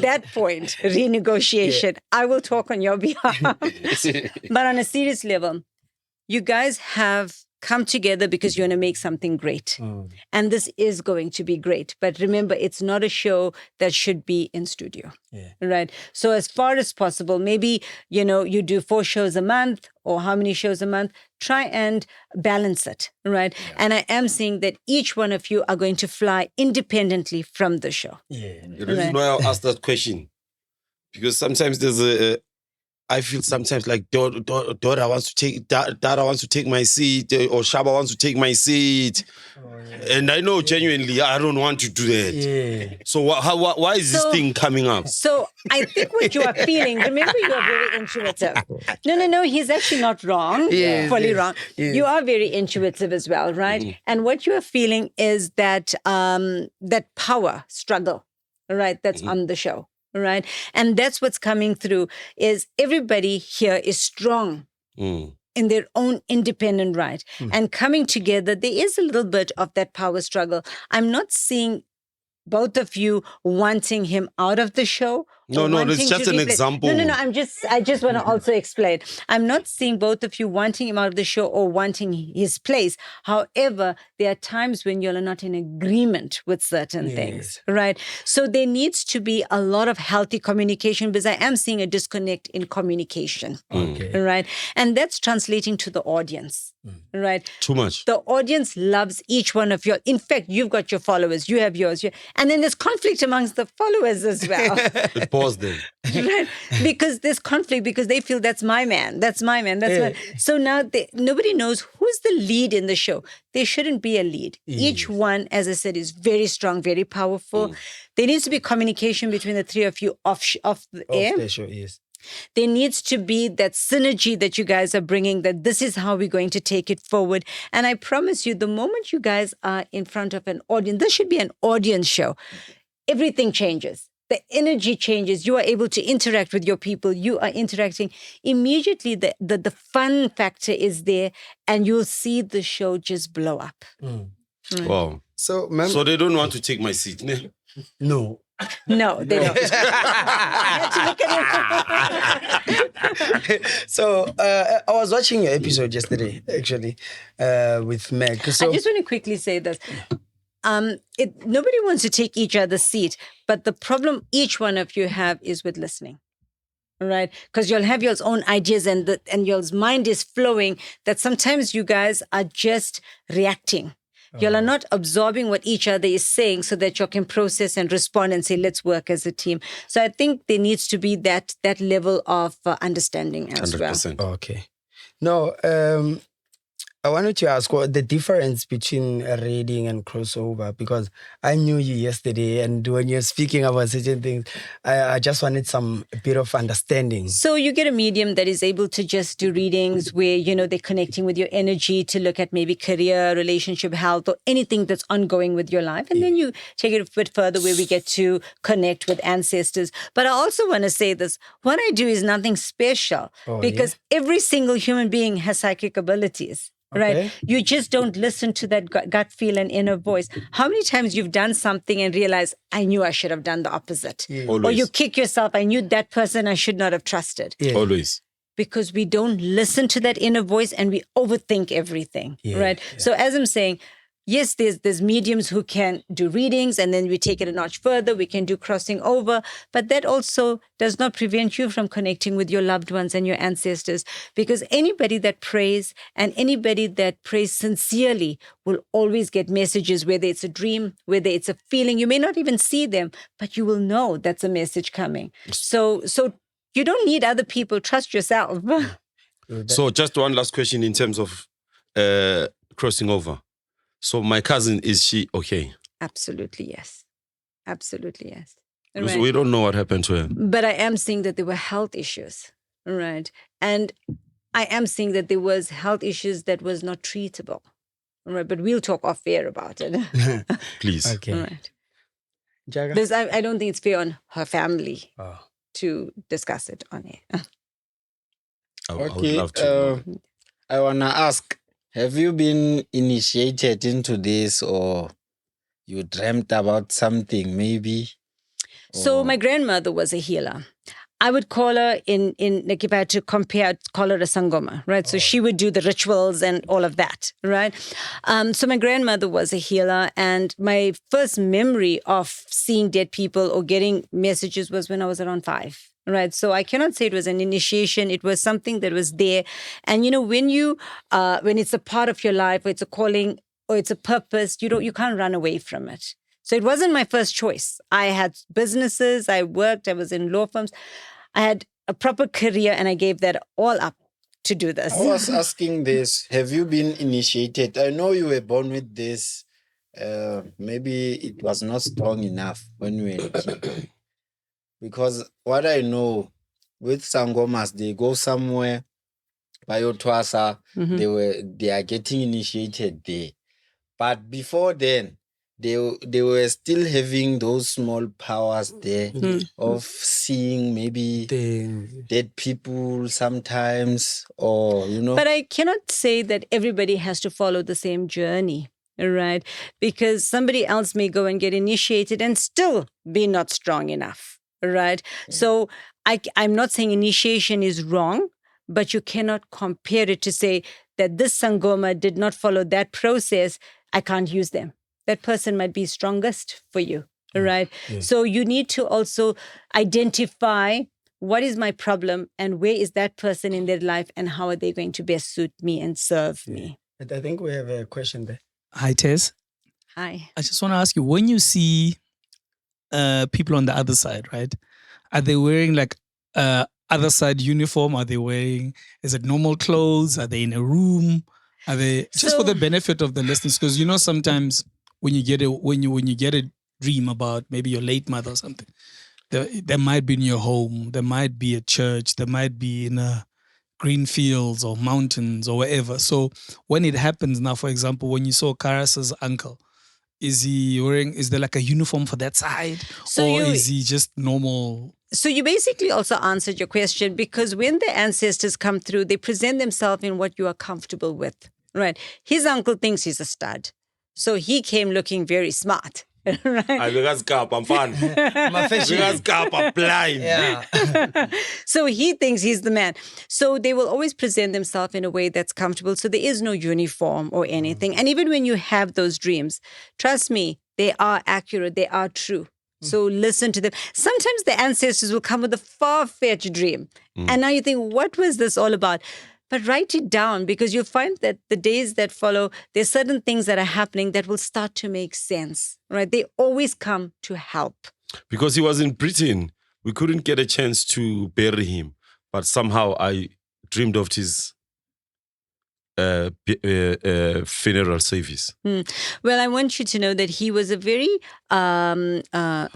A: that point, renegotiation. I will talk on your behalf. But on a serious level, you guys have come together because you want to make something great. And this is going to be great. But remember, it's not a show that should be in studio. Right? So as far as possible, maybe, you do 4 shows a month or how many shows a month, try and balance it. Right? Yeah. And I am seeing that each one of you are going to fly independently from the show.
D: The reason why I asked that question, because sometimes I feel sometimes like Dora wants to take Dada wants to take my seat, or Shaba wants to take my seat, and I know genuinely I don't want to do that. Yeah. So why is this thing coming up?
A: So I think what you are feeling. Remember, you are very intuitive. No. He's actually not wrong. Fully wrong. Yes. You are very intuitive as well, right? Mm-hmm. And what you are feeling is that that power struggle, right? That's on the show. Right. And that's what's coming through is everybody here is strong in their own independent right. And coming together, there is a little bit of that power struggle. I'm not seeing both of you wanting him out of the show.
D: No, it's just an example.
A: No. I just want to also explain. I'm not seeing both of you wanting him out of the show or wanting his place. However, there are times when you're not in agreement with certain things, right? So there needs to be a lot of healthy communication because I am seeing a disconnect in communication, right? And that's translating to the audience, right?
D: Too much.
A: The audience loves each one of you. In fact, you've got your followers, you have yours, and then there's conflict amongst the followers as well.
D: Pause then.
A: Right? Because there's conflict because they feel that's my man. So now nobody knows who's the lead in the show. There shouldn't be a lead. Each one, as I said, is very strong, very powerful. There needs to be communication between the 3 of you off the air.
C: The show, yes.
A: There needs to be that synergy that you guys are bringing, that this is how we're going to take it forward. And I promise you, the moment you guys are in front of an audience, this should be an audience show. Everything changes. The energy changes. You are able to interact with your people. You are interacting. Immediately, the fun factor is there, and you'll see the show just blow up.
D: Right. Wow.
C: So
D: they don't want to take my seat, ne?
C: No.
A: No, they don't.
C: So I was watching your episode yesterday, actually, with Meg. So
A: I just want to quickly say this. Nobody wants to take each other's seat, but the problem each one of you have is with listening. Right? Because you'll have your own ideas and your mind is flowing, that sometimes you guys are just reacting. Y'all are not absorbing what each other is saying so that you can process and respond and say, let's work as a team. So I think there needs to be that level of understanding as
D: 100%.
A: well.
C: Okay. No, I wanted to ask what the difference between a reading and crossover, because I knew you yesterday, and when you're speaking about certain things, I just wanted a bit of understanding.
A: So you get a medium that is able to just do readings where, they're connecting with your energy to look at maybe career, relationship, health, or anything that's ongoing with your life. And then you take it a bit further where we get to connect with ancestors. But I also want to say this, what I do is nothing special because every single human being has psychic abilities. Right? Okay. You just don't listen to that gut feel and inner voice. How many times you've done something and realized, I knew I should have done the opposite. Yeah. Or you kick yourself, I knew that person I should not have trusted.
D: Yeah. Always.
A: Because we don't listen to that inner voice and we overthink everything. Yeah. Right? Yeah. So as I'm saying, yes, there's mediums who can do readings, and then we take it a notch further. We can do crossing over. But that also does not prevent you from connecting with your loved ones and your ancestors, because anybody that prays and anybody that prays sincerely will always get messages, whether it's a dream, whether it's a feeling. You may not even see them, but you will know that's a message coming. So you don't need other people. Trust yourself.
D: So just one last question in terms of crossing over. So my cousin, is she okay?
A: Absolutely, yes. Absolutely, yes.
D: Because we don't know what happened to her.
A: But I am seeing that there were health issues, right? And I am seeing that there was health issues that was not treatable, right? But we'll talk off air about it.
D: Please.
A: Okay. Right. Jaga? I don't think it's fair on her family to discuss it on air.
B: I would love to. I want to ask, have you been initiated into this, or you dreamt about something maybe?
A: So my grandmother was a healer. I would call her like if I had to compare, I'd call her a Sangoma, right? So she would do the rituals and all of that, right? So my grandmother was a healer, and my first memory of seeing dead people or getting messages was when I was around 5. Right. So I cannot say it was an initiation. It was something that was there. And, when it's a part of your life, or it's a calling, or it's a purpose, you can't run away from it. So it wasn't my first choice. I had businesses, I worked, I was in law firms. I had a proper career, and I gave that all up to do this.
B: I was asking this, have you been initiated? I know you were born with this. Maybe it was not strong enough when you were a kid. Because what I know with Sangomas, they go somewhere by Otwasa, they are getting initiated there. But before then, they were still having those small powers there of seeing maybe dead people sometimes, or
A: But I cannot say that everybody has to follow the same journey, right? Because somebody else may go and get initiated and still be not strong enough. Right. So I'm not saying initiation is wrong, but you cannot compare it to say that this Sangoma did not follow that process. I can't use them. That person might be strongest for you. Right. Yeah. So you need to also identify what is my problem and where is that person in their life and how are they going to best suit me and serve me.
C: But I think we have a question there.
E: Hi, Tess.
A: Hi.
E: I just want to ask you, when you see people on the other side, right? Are they wearing like other side uniform? Are they wearing, is it normal clothes? Are they in a room? Are they just for the benefit of the listeners? Because sometimes when you get a dream about maybe your late mother or something, there might be in your home, there might be a church, there might be in a green fields or mountains or wherever. So when it happens now, for example, when you saw Karas's uncle, is there like a uniform for that side? Is he just normal?
A: So you basically also answered your question, because when the ancestors come through, they present themselves in what you are comfortable with, right? His uncle thinks he's a stud. So he came looking very smart. Right?
D: I'm fun. I'm blind.
C: Yeah.
A: So he thinks he's the man. So they will always present themselves in a way that's comfortable. So there is no uniform or anything. And even when you have those dreams, trust me, they are accurate. They are true. So listen to them. Sometimes the ancestors will come with a far-fetched dream. And now you think, what was this all about? But write it down, because you'll find that the days that follow, there's certain things that are happening that will start to make sense, right? They always come to help.
D: Because he was in Britain, we couldn't get a chance to bury him. But somehow I dreamed of his funeral service.
A: Well, I want you to know that he was a very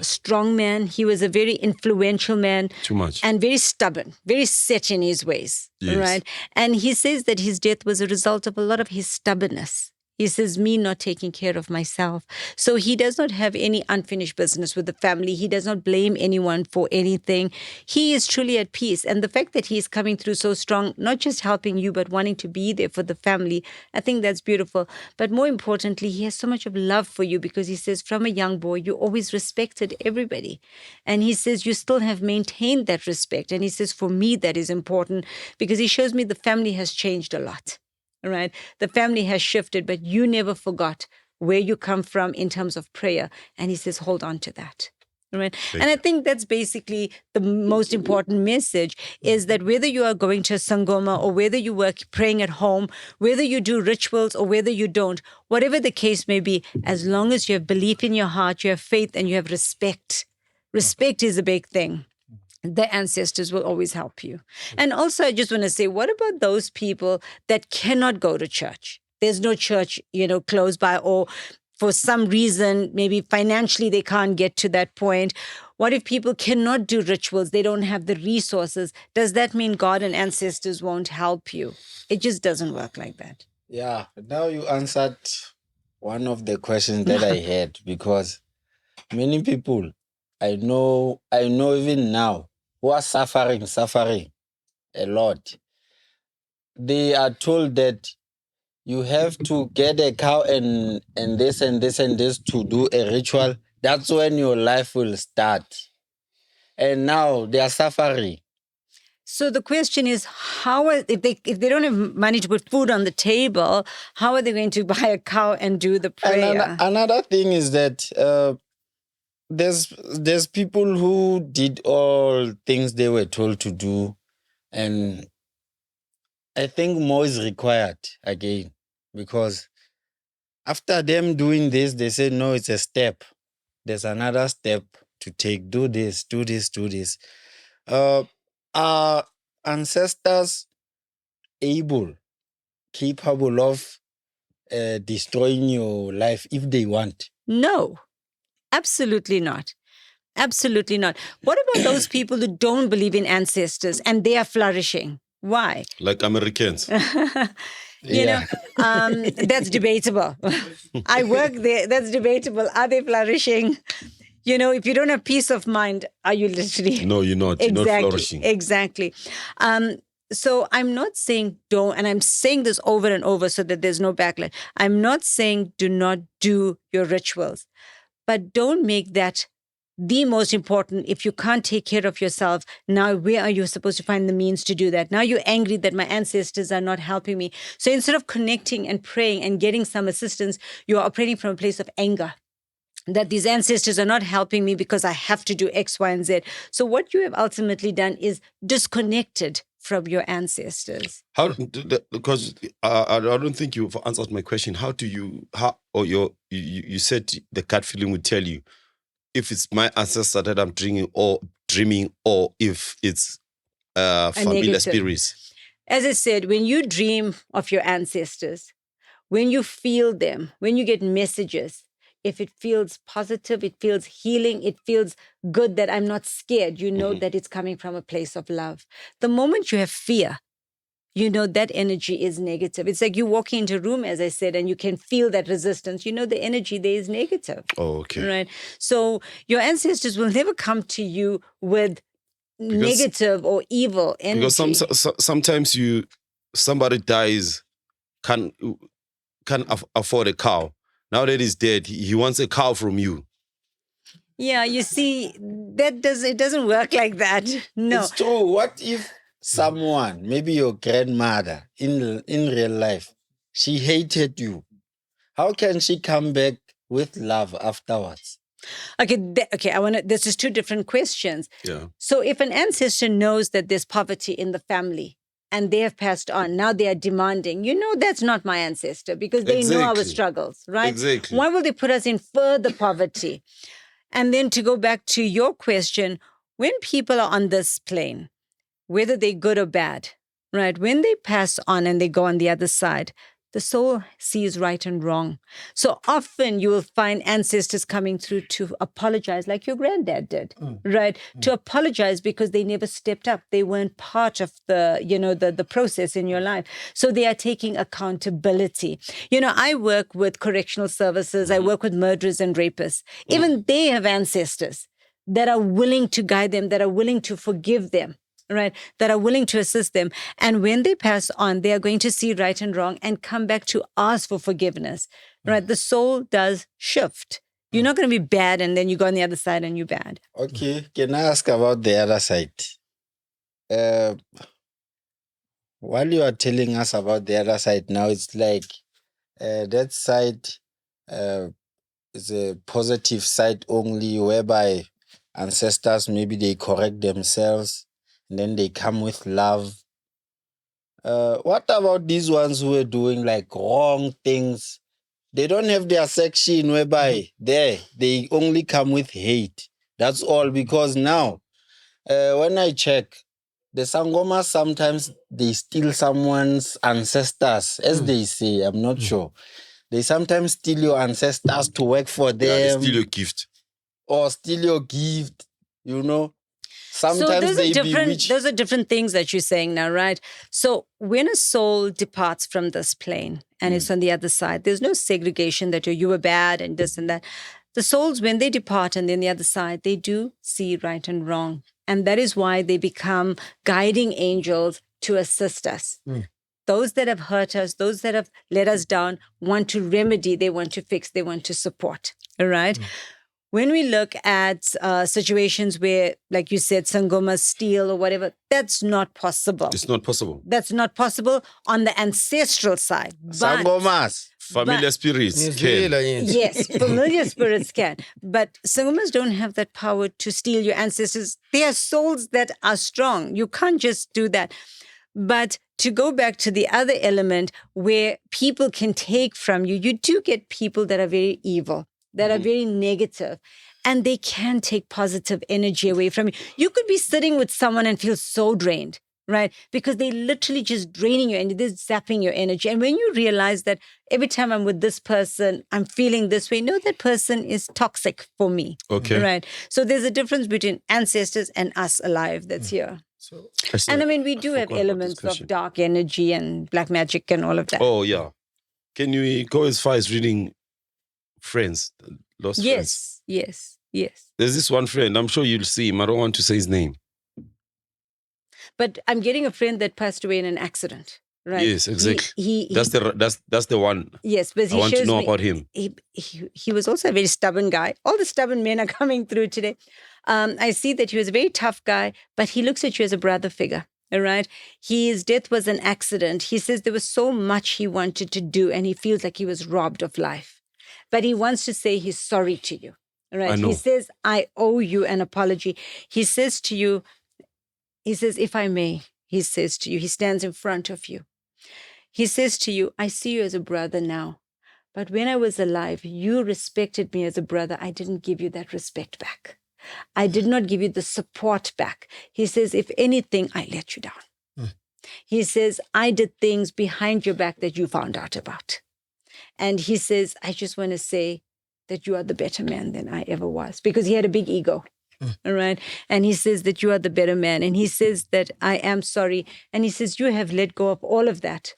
A: strong man. He was a very influential man.
D: Too much.
A: And very stubborn, very set in his ways.
D: Yes.
A: Right? And he says that his death was a result of a lot of his stubbornness. He says, me not taking care of myself. So he does not have any unfinished business with the family. He does not blame anyone for anything. He is truly at peace. And the fact that he is coming through so strong, not just helping you, but wanting to be there for the family, I think that's beautiful. But more importantly, he has so much of love for you, because he says from a young boy, you always respected everybody. And he says you still have maintained that respect. And he says, for me, that is important, because he shows me the family has changed a lot. Right? The family has shifted, but you never forgot where you come from in terms of prayer. And he says, hold on to that. Right? And I think that's basically the most important message, is that whether you are going to a Sangoma or whether you work praying at home, whether you do rituals or whether you don't, whatever the case may be, as long as you have belief in your heart, you have faith, and you have respect. Respect is a big thing. The ancestors will always help you. And also, I just want to say, what about those people that cannot go to church? There's no church, close by, or for some reason, maybe financially they can't get to that point. What if people cannot do rituals? They don't have the resources. Does that mean God and ancestors won't help you? It just doesn't work like that.
B: Yeah, now you answered one of the questions that I had, because many people I know even now, who are suffering a lot. They are told that you have to get a cow and this and this and this to do a ritual. That's when your life will start. and now they are suffering.
A: So the question is, if they don't have money to put food on the table, how are they going to buy a cow and do the prayer?
B: And another thing is that there's people who did all things they were told to do, and I think more is required again, because after them doing this, they say, no, it's a step. There's another step to take. Do this, do this, do this. Are ancestors capable of destroying your life if they want?
A: No, absolutely not. Absolutely not. What about those people who don't believe in ancestors and they are flourishing? Why?
D: Like Americans.
A: You know, that's debatable. I work there. That's debatable. Are they flourishing? You know, if you don't have peace of mind, are you literally?
D: No, you're not. You're not flourishing.
A: Exactly. So I'm not saying don't, and I'm saying this over and over so that there's no backlash. I'm not saying do not do your rituals, but don't make that the most important. If you can't take care of yourself, now where are you supposed to find the means to do that? Now you're angry that my ancestors are not helping me. So instead of connecting and praying and getting some assistance, you're operating from a place of anger, that these ancestors are not helping me because I have to do X, Y, and Z. So what you have ultimately done is disconnected from your ancestors.
D: Because I don't think you've answered my question. You said the gut feeling would tell you if it's my ancestor that I'm dreaming, or if it's familiar spirits.
A: As I said, when you dream of your ancestors, when you feel them, when you get messages, if it feels positive, it feels healing, it feels good that I'm not scared, you know that it's coming from a place of love. The moment you have fear, you know that energy is negative. It's like you walk into a room, as I said, and you can feel that resistance. You know the energy there is negative.
D: Oh, okay.
A: Right? So your ancestors will never come to you with negative or evil energy.
D: Because sometimes somebody dies, can't afford a cow. Now that he's dead, he wants a cow from you.
A: Yeah, you see, it doesn't work like that. No.
B: It's true. What if someone, maybe your grandmother in real life, she hated you? How can she come back with love afterwards?
A: Okay, this is two different questions.
D: Yeah.
A: So if an ancestor knows that there's poverty in the family and they have passed on, now they are demanding, that's not my ancestor, because they know our struggles, right?
D: Exactly.
A: Why will they put us in further poverty? And then to go back to your question, when people are on this plane, whether they're good or bad, right? When they pass on and they go on the other side, the soul sees right and wrong. So often you will find ancestors coming through to apologize, like your granddad did, right? To apologize because they never stepped up. They weren't part of the process in your life. So they are taking accountability. I work with correctional services. I work with murderers and rapists. Even they have ancestors that are willing to guide them, that are willing to forgive them, right? That are willing to assist them. And when they pass on, they are going to see right and wrong and come back to ask for forgiveness, right? The soul does shift. You're not going to be bad and then you go on the other side and you're bad.
B: Okay, can I ask about the other side? While you are telling us about the other side now, it's like that side is a positive side only, whereby ancestors, maybe they correct themselves and then they come with love. What about these ones who are doing like wrong things? They don't have their section whereby they only come with hate. That's all, because now, when I check, the Sangomas, sometimes they steal someone's ancestors, as they say. I'm not sure. They sometimes steal your ancestors to work for them.
D: Yeah, they steal your gift.
B: Or steal your gift, Sometimes
A: those are different things that you're saying now, right? So when a soul departs from this plane and it's on the other side, there's no segregation that you were bad and this and that. The souls, when they depart and then the other side, they do see right and wrong. And that is why they become guiding angels to assist us. Those that have hurt us, those that have let us down, want to remedy, they want to fix, they want to support. All right? When we look at situations where, like you said, Sangomas steal or whatever, that's not possible.
D: It's not possible.
A: That's not possible on the ancestral side. But,
B: Sangomas.
D: Familiar spirits can.
A: yes, familiar spirits can. But Sangomas don't have that power to steal your ancestors. They are souls that are strong. You can't just do that. But to go back to the other element where people can take from you, you do get people that are very evil, that are very negative, and they can take positive energy away from you. You could be sitting with someone and feel so drained, right? Because they literally just draining you and they're zapping your energy. And when you realize that every time I'm with this person, I'm feeling this way, no, that person is toxic for me.
D: Okay.
A: Right. So there's a difference between ancestors and us alive that's here.
C: So,
A: And I mean, we do have elements of dark energy and black magic and all of that.
D: Oh, yeah. Can you go as far as reading friends, lost friends?
A: Yes.
D: There's this one friend, I'm sure you'll see him. I don't want to say his name.
A: But I'm getting a friend that passed away in an accident, right?
D: Yes, exactly.
A: He
D: that's the one.
A: Yes, but
D: I want to know about him.
A: He was also a very stubborn guy. All the stubborn men are coming through today. I see that he was a very tough guy, but he looks at you as a brother figure. All right. His death was an accident. He says there was so much he wanted to do and he feels like he was robbed of life. But he wants to say he's sorry to you. All right. He says, I owe you an apology. He says to you, he says, if I may, he says to you, he stands in front of you. He says to you, I see you as a brother now. But when I was alive, you respected me as a brother. I didn't give you that respect back. I did not give you the support back. He says, if anything, I let you down. He says, I did things behind your back that you found out about. And he says, I just want to say that you are the better man than I ever was, because he had a big ego. All right. And he says that you are the better man. And he says that I am sorry. And he says, you have let go of all of that.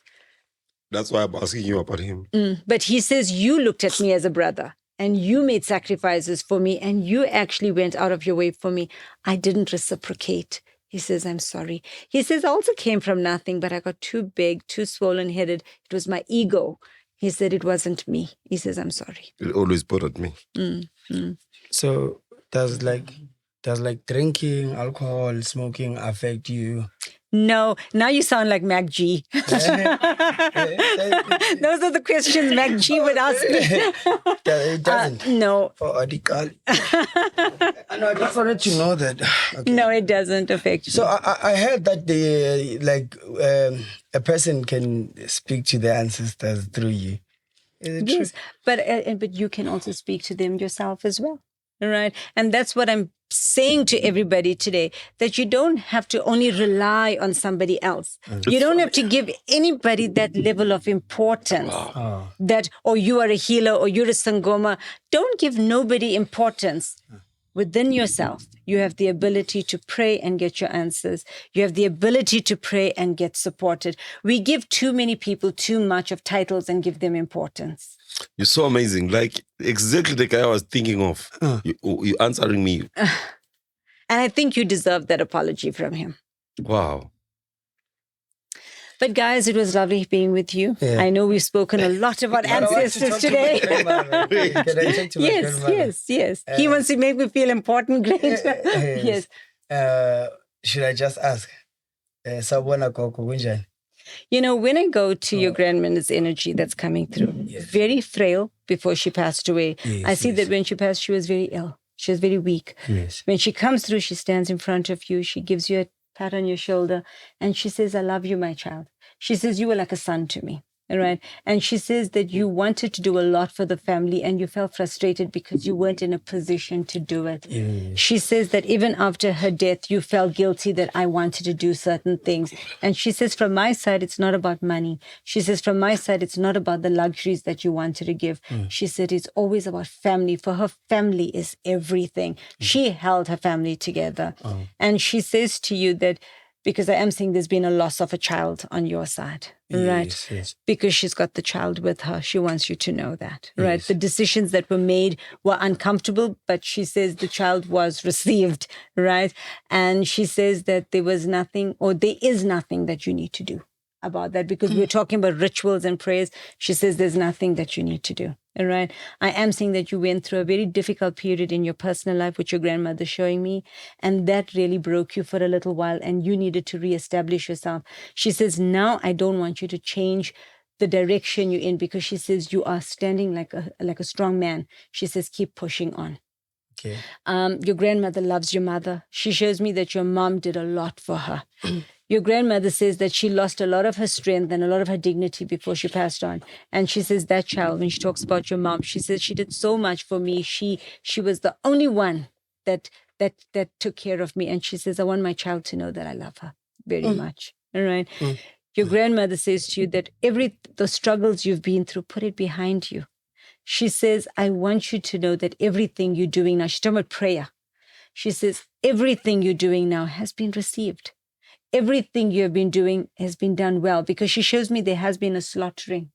D: That's why I'm asking you about him.
A: But he says, you looked at me as a brother. And you made sacrifices for me, and you actually went out of your way for me. I didn't reciprocate. He says, I'm sorry. He says, I also came from nothing, but I got too big, too swollen-headed. It was my ego. He said, it wasn't me. He says, I'm sorry.
D: It always bothered me.
C: So does drinking, alcohol, smoking affect you?
A: No, now you sound like MacG. Those are the questions MacG would ask me.
C: It doesn't.
A: No.
C: I just wanted to know that. Okay.
A: No, it doesn't affect you.
C: So I heard that a person can speak to their ancestors through you. Is it
A: yes,
C: true?
A: but you can also speak to them yourself as well. All right. And that's what I'm saying to everybody today, that you don't have to only rely on somebody else. You don't have to give anybody that level of importance that, or you are a healer or you're a Sangoma. Don't give nobody importance. Within yourself, you have the ability to pray and get your answers. You have the ability to pray and get supported. We give too many people too much of titles and give them importance.
D: You're so amazing. Like exactly the guy I was thinking of. You answering me.
A: And I think you deserve that apology from him.
D: Wow.
A: But guys, it was lovely being with you. Yeah. I know we've spoken a lot about ancestors today. Yes. He wants to make me feel important. Great. Yes.
C: Should I just ask?
A: You know, when I go to your grandmother's energy that's coming through, very frail before she passed away. I see that when she passed, she was very ill. She was very weak.
C: Yes.
A: When she comes through, she stands in front of you. She gives you a pat on your shoulder. And she says, I love you, my child. She says, you were like a son to me. All right. And she says that you wanted to do a lot for the family and you felt frustrated because you weren't in a position to do it.
C: Yes.
A: She says that even after her death, you felt guilty that I wanted to do certain things. And she says, from my side, it's not about money. She says, from my side, it's not about the luxuries that you wanted to give. She said, it's always about family. For her, family is everything. She held her family together. And she says to you that, because I am saying there's been a loss of a child on your side, right?
C: Yes.
A: Because she's got the child with her. She wants you to know that, right? The decisions that were made were uncomfortable, but she says the child was received, right? And she says that there was nothing, or there is nothing that you need to do about that, because we're talking about rituals and prayers. She says there's nothing that you need to do. All right. I am saying that you went through a very difficult period in your personal life, which your grandmother showing me, and that really broke you for a little while, and you needed to reestablish yourself. She says, now I don't want you to change the direction you're in, because she says you are standing like a strong man. She says, keep pushing on.
C: Okay.
A: Your grandmother loves your mother. She shows me that your mom did a lot for her. Your grandmother says that she lost a lot of her strength and a lot of her dignity before she passed on. And she says that child, when she talks about your mom, she says she did so much for me. She was the only one that took care of me. And she says, I want my child to know that I love her very much. All right. Your grandmother says to you that the struggles you've been through, put it behind you. She says, I want you to know that everything you're doing now, she's talking about prayer. She says, everything you're doing now has been received. Everything you have been doing has been done well, because she shows me there has been a slaughtering,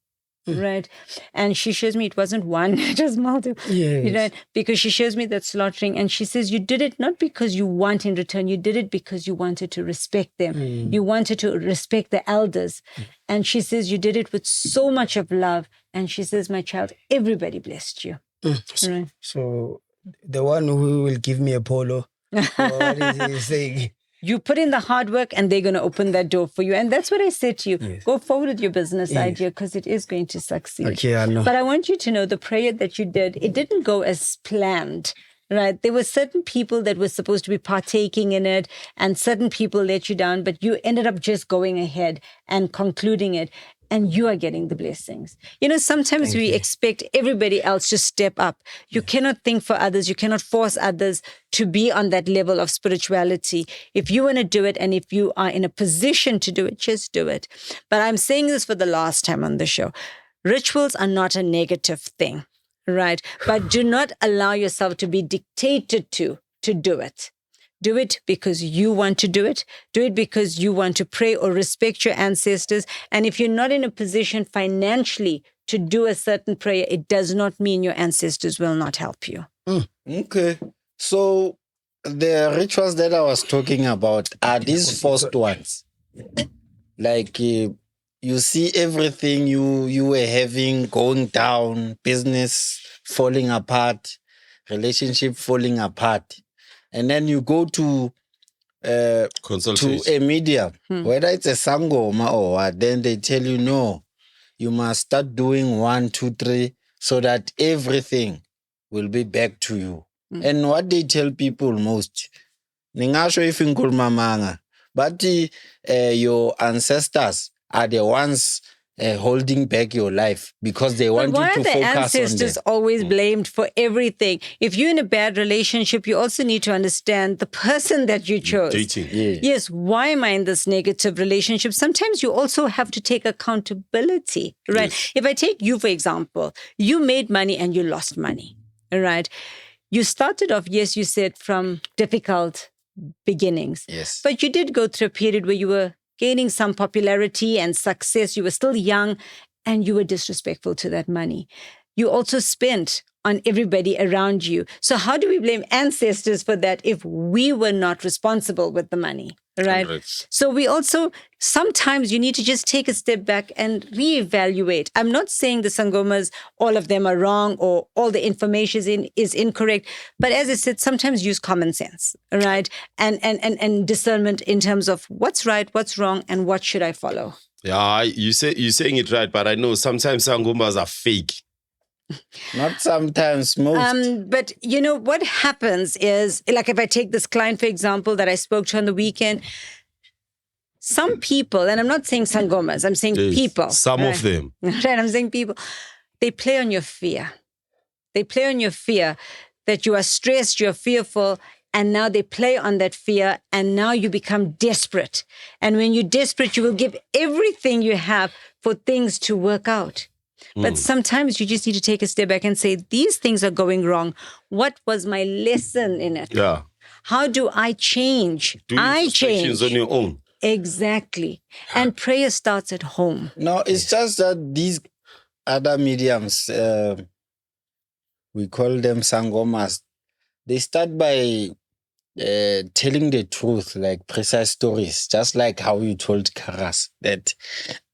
A: right? And she shows me it wasn't one, it was multiple, you know, because she shows me that slaughtering. And she says, you did it not because you want in return, you did it because you wanted to respect them. You wanted to respect the elders. And she says, you did it with so much of love. And she says, my child, everybody blessed you. Right.
C: So the one who will give me a polo, what is he saying?
A: You put in the hard work and they're going to open that door for you. And that's what I said to you.
C: Yes.
A: Go forward with your business idea, because it is going to succeed.
C: Okay, I know.
A: But I want you to know the prayer that you did, it didn't go as planned, right? There were certain people that were supposed to be partaking in it, and certain people let you down, but you ended up just going ahead and concluding it. And you are getting the blessings. You know, sometimes we expect everybody else to step up. You cannot think for others. You cannot force others to be on that level of spirituality. If you want to do it, and if you are in a position to do it, just do it. But I'm saying this for the last time on the show. Rituals are not a negative thing, right? But do not allow yourself to be dictated to do it. Do it because you want to do it. Do it because you want to pray or respect your ancestors. And if you're not in a position financially to do a certain prayer, it does not mean your ancestors will not help you.
B: Okay. So the rituals that I was talking about are these forced ones. Like you see everything you were having going down, business falling apart, relationship falling apart. And then you go to a medium, whether it's a Sangoma or what, then they tell you, no, you must start doing 1, 2, 3, so that everything will be back to you. And what they tell people most, ningasho ifinkulmamanga, but your ancestors are the ones holding back your life, because they want you to focus on them.
A: Why are the ancestors always blamed for everything? If you're in a bad relationship, you also need to understand the person that you chose.
D: Dating.
A: Yes, why am I in this negative relationship? Sometimes you also have to take accountability, right?
D: Yes.
A: If I take you, for example, you made money and you lost money, right? You started off, yes, you said, from difficult beginnings.
B: Yes.
A: But you did go through a period where you were gaining some popularity and success. You were still young and you were disrespectful to that money. You also spent on everybody around you. So how do we blame ancestors for that if we were not responsible with the money, right?
D: 100.
A: So we also, sometimes you need to just take a step back and reevaluate. I'm not saying the Sangomas, all of them are wrong or all the information is incorrect. But as I said, sometimes use common sense, right? And discernment in terms of what's right, what's wrong, and what should I follow.
D: Yeah, you're saying it right, but I know sometimes Sangomas are fake.
B: Not sometimes, most.
A: But you know, what happens is, like if I take this client, for example, that I spoke to on the weekend, some people, and I'm not saying Sangomas, I'm saying
D: Yes,
A: people.
D: some
A: right?
D: of them.
A: Right, I'm saying people. They play on your fear. They play on your fear that you are stressed, you're fearful, and now they play on that fear, and now you become desperate. And when you're desperate, you will give everything you have for things to work out. But sometimes you just need to take a step back and say, these things are going wrong. What was my lesson in it?
D: Yeah.
A: How do I change?
D: Do
A: I
D: introspections
A: change.
D: on your own.
A: Exactly. And prayer starts at home.
B: No, it's just that these other mediums, we call them Sangomas, they start by telling the truth, like precise stories, just like how you told Karas that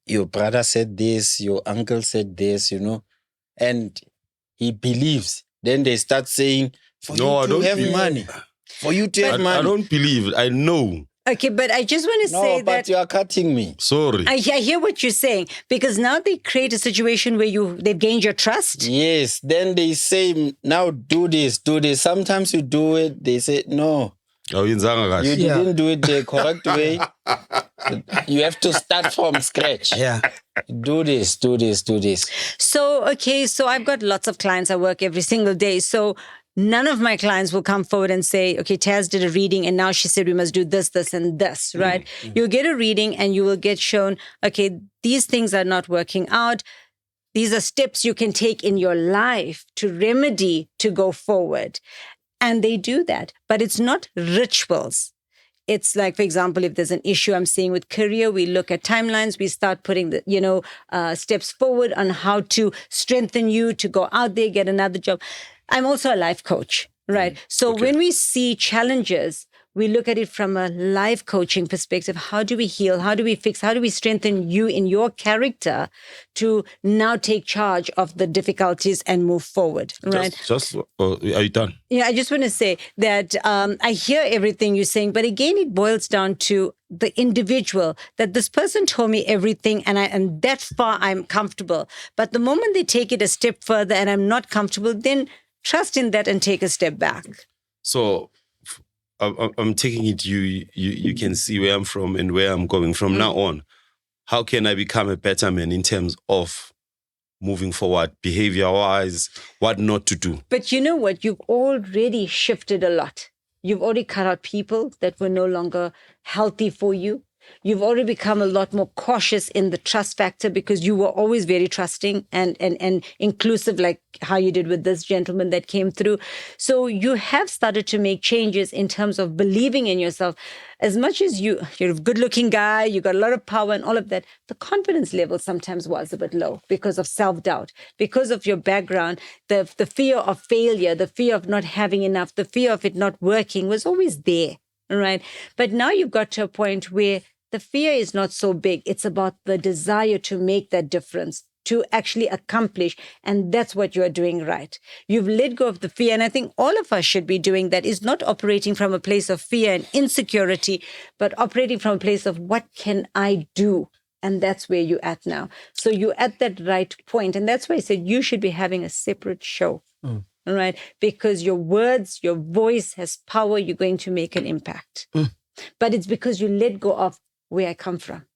B: your brother said this, your uncle said this, you know. And he believes. Then they start saying, for you to have money. For you to have money.
D: I don't believe it. I know.
A: Okay, but I just want to say
B: but
A: that
B: you are cutting me.
D: Sorry.
A: I hear what you're saying, because now they create a situation where they've gained your trust.
B: Yes, then they say, now do this. Sometimes you do it, they say, no. You didn't do it the correct way. You have to start from scratch.
C: Yeah.
B: Do this.
A: So I've got lots of clients. I work every single day. So none of my clients will come forward and say, okay, Taz did a reading and now she said we must do this, this, and this, right? Mm-hmm. You'll get a reading and you will get shown, okay, these things are not working out. These are steps you can take in your life to remedy, to go forward. And they do that. But it's not rituals. It's like, for example, if there's an issue I'm seeing with career, we look at timelines, we start putting the, steps forward on how to strengthen you to go out there, get another job. I'm also a life coach, right? So when we see challenges, we look at it from a life coaching perspective. How do we heal? How do we fix? How do we strengthen you in your character to now take charge of the difficulties and move forward, right?
D: Are you done?
A: Yeah, I just want to say that I hear everything you're saying, but again, it boils down to the individual, that this person told me everything and that far I'm comfortable. But the moment they take it a step further and I'm not comfortable, then trust in that and take a step back.
D: So I'm taking it you can see where I'm from and where I'm going from now on. How can I become a better man in terms of moving forward, behavior-wise, what not to do?
A: But you know what? You've already shifted a lot. You've already cut out people that were no longer healthy for you. You've already become a lot more cautious in the trust factor because you were always very trusting and inclusive, like how you did with this gentleman that came through. So you have started to make changes in terms of believing in yourself. As much as you're a good-looking guy, you got a lot of power and all of that, the confidence level sometimes was a bit low because of self-doubt, because of your background, the fear of failure, the fear of not having enough, the fear of it not working was always there, right? But now you've got to a point where the fear is not so big. It's about the desire to make that difference, to actually accomplish. And that's what you're doing right. You've let go of the fear. And I think all of us should be doing that, is not operating from a place of fear and insecurity, but operating from a place of what can I do? And that's where you're at now. So you're at that right point. And that's why I said you should be having a separate show. All right? Because your words, your voice has power. You're going to make an impact. But it's because you let go of where I come from,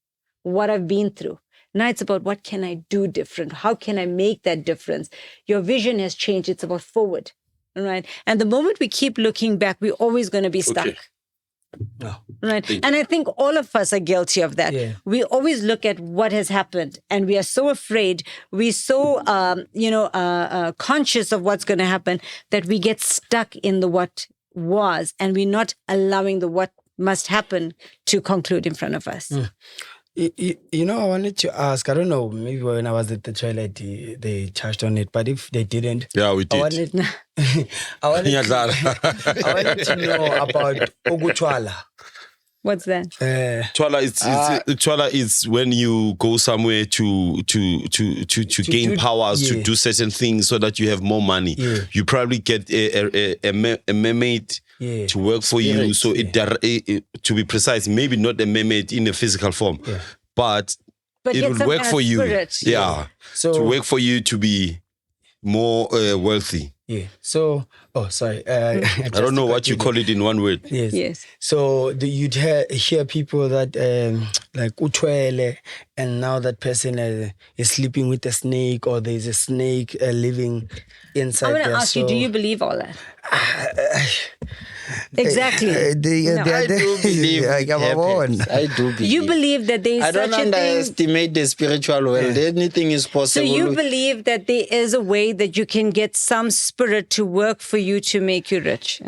A: what I've been through. Now it's about what can I do different? How can I make that difference? Your vision has changed. It's about forward, right? And the moment we keep looking back, we're always going to be stuck.
D: Okay.
A: Right. And I think all of us are guilty of that. Yeah. We always look at what has happened and we are so afraid. We're so, conscious of what's going to happen that we get stuck in the what was, and we're not allowing the what must happen to conclude in front of us.
C: I wanted to ask, I don't know, maybe when I was at the toilet, they touched on it, but if they didn't...
D: Yeah, we did.
C: I wanted to know about Ogutwala.
A: What's that?
D: Twala is when you go somewhere to gain powers, to do certain things so that you have more money. Yeah. You probably get a mermaid to work for you. So it, to be precise, maybe not a mermaid in a physical form, but it will work for you. Yeah. So to work for you to be more wealthy.
C: Yeah. So, sorry.
D: I don't know what you call it in one word.
A: Yes.
C: So you'd hear people that like utwele, and now that person is sleeping with a snake, or there's a snake living inside. I
A: want to ask you, do you believe all that? Exactly.
B: I do believe. I do believe.
A: You believe that there is such a thing.
B: I don't underestimate the spiritual world. Anything is possible.
A: So you believe that there is a way that you can get some spirit to work for you to make you rich?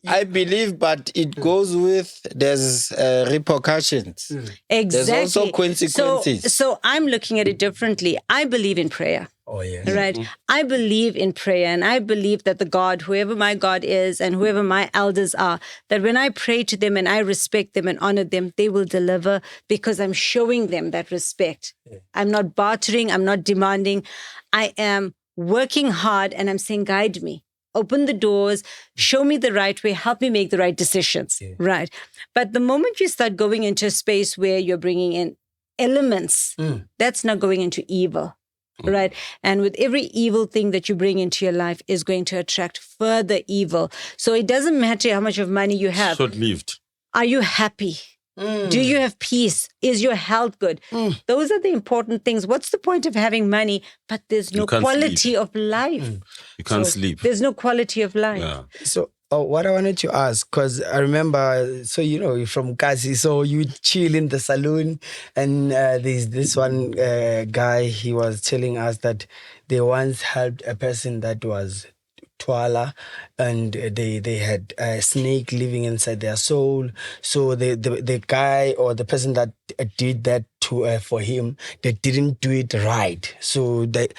B: I believe, but it goes with, there's repercussions.
A: Exactly.
B: There's also consequences.
A: So I'm looking at it differently. I believe in prayer.
C: Oh, yes.
A: Right. I believe in prayer, and I believe that the God, whoever my God is and whoever my elders are, that when I pray to them and I respect them and honor them, they will deliver, because I'm showing them that respect. Yeah. I'm not bartering. I'm not demanding. I am working hard, and I'm saying, guide me. Open the doors, show me the right way, help me make the right decisions. Yeah. Right. But the moment you start going into a space where you're bringing in elements, that's not going into evil. Right. And with every evil thing that you bring into your life is going to attract further evil. So it doesn't matter how much of money you have.
D: Short-lived.
A: Are you happy? Do you have peace? Is your health good? Those are the important things. What's the point of having money, but there's no quality of life?
D: You can't sleep.
A: There's no quality of life.
D: Yeah.
C: So what I wanted to ask, because I remember, so you're from Kasi, so you chill in the saloon, and there's this one guy, he was telling us that they once helped a person that was Twala, and they had a snake living inside their soul. So the guy or the person that did that for him, they didn't do it right. So they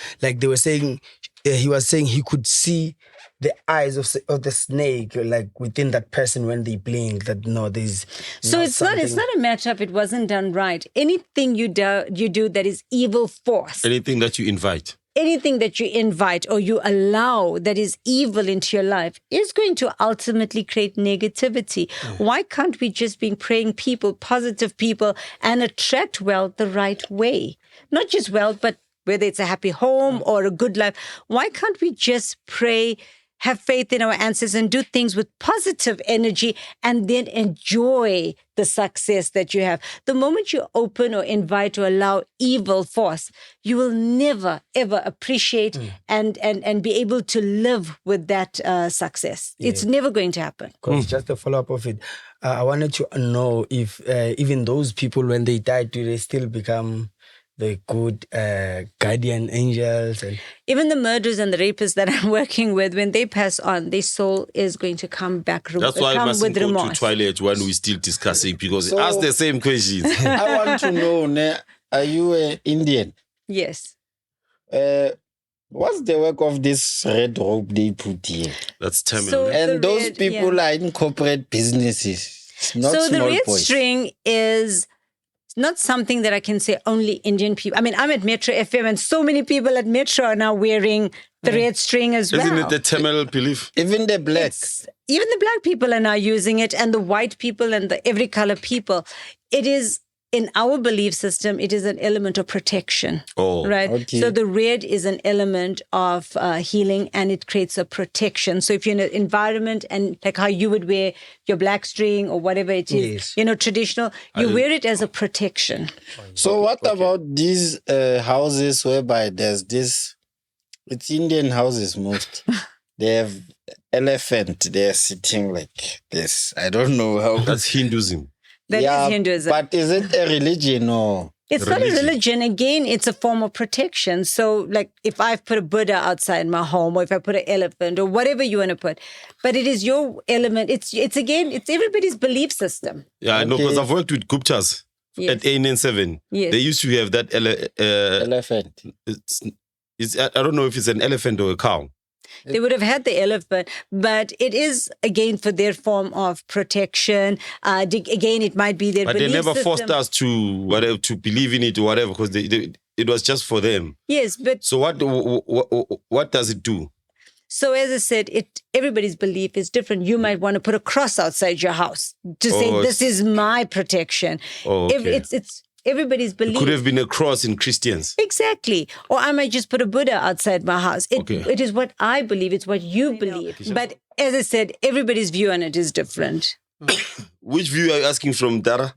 C: were saying, he was saying he could see the eyes of the snake like within that person when they blink. That no, there's
A: so it's not a matter of it wasn't done right. Anything you do that is evil force.
D: Anything that you invite.
A: Anything that you invite or you allow that is evil into your life is going to ultimately create negativity. Why can't we just be praying people, positive people, and attract wealth the right way? Not just wealth, but whether it's a happy home or a good life. Why can't we just pray, have faith in our ancestors, and do things with positive energy and then enjoy the success that you have? The moment you open or invite or allow evil force, you will never, ever appreciate and be able to live with that success. Yeah. It's never going to happen.
C: Just a follow-up of it, I wanted to know if even those people, when they die, do they still become the good guardian angels? And
A: even the murderers and the rapists that I'm working with, when they pass on, their soul is going to come back.
D: That's why I mustn't go to Twilight when we're still discussing, because they ask the same questions.
B: I want to know, are you Indian?
A: Yes.
B: What's the work of this red rope they put here?
D: That's Tamil.
B: So and those people are in corporate businesses. It's not
A: so
B: small
A: the red
B: boys.
A: String is not something that I can say only Indian people. I mean, I'm at Metro FM, and so many people at Metro are now wearing the red string as well.
D: Isn't it the Tamil belief?
B: Even the black.
A: Even the black people are now using it, and the white people and the every color people. It is, in our belief system, it is an element of protection.
D: Oh,
A: right.
B: Okay.
A: So the red is an element of healing, and it creates a protection. So if you're in an environment, and like how you would wear your black string or whatever it is, traditional, you wear it as a protection.
B: So what about these houses whereby there's this, it's Indian houses most. They have elephant, they're sitting like this. I don't know how.
D: That's Hinduism.
A: That is Hinduism.
B: But is it a religion or?
A: It's not a religion. Again, it's a form of protection. So like if I've put a Buddha outside my home, or if I put an elephant or whatever you want to put, but it is your element. It's everybody's belief system.
D: Yeah, I know, because I've worked with Guptas at ANN7.
A: Yes.
D: They used to have that
B: elephant.
D: I don't know if it's an elephant or a cow.
A: They would have had the elephant, but it is, again, for their form of protection. Again, it might be their
D: belief system. But they never forced us to believe in it or whatever, because it was just for them.
A: Yes, but...
D: So what does it do?
A: So as I said, everybody's belief is different. You might want to put a cross outside your house to say, this is my protection.
D: Oh, okay.
A: It's everybody's belief.
D: It could have been a cross in Christians.
A: Exactly. Or I might just put a Buddha outside my house. It is what I believe. It's what you believe. But as I said, everybody's view on it is different.
D: Which view are you asking from, Dara?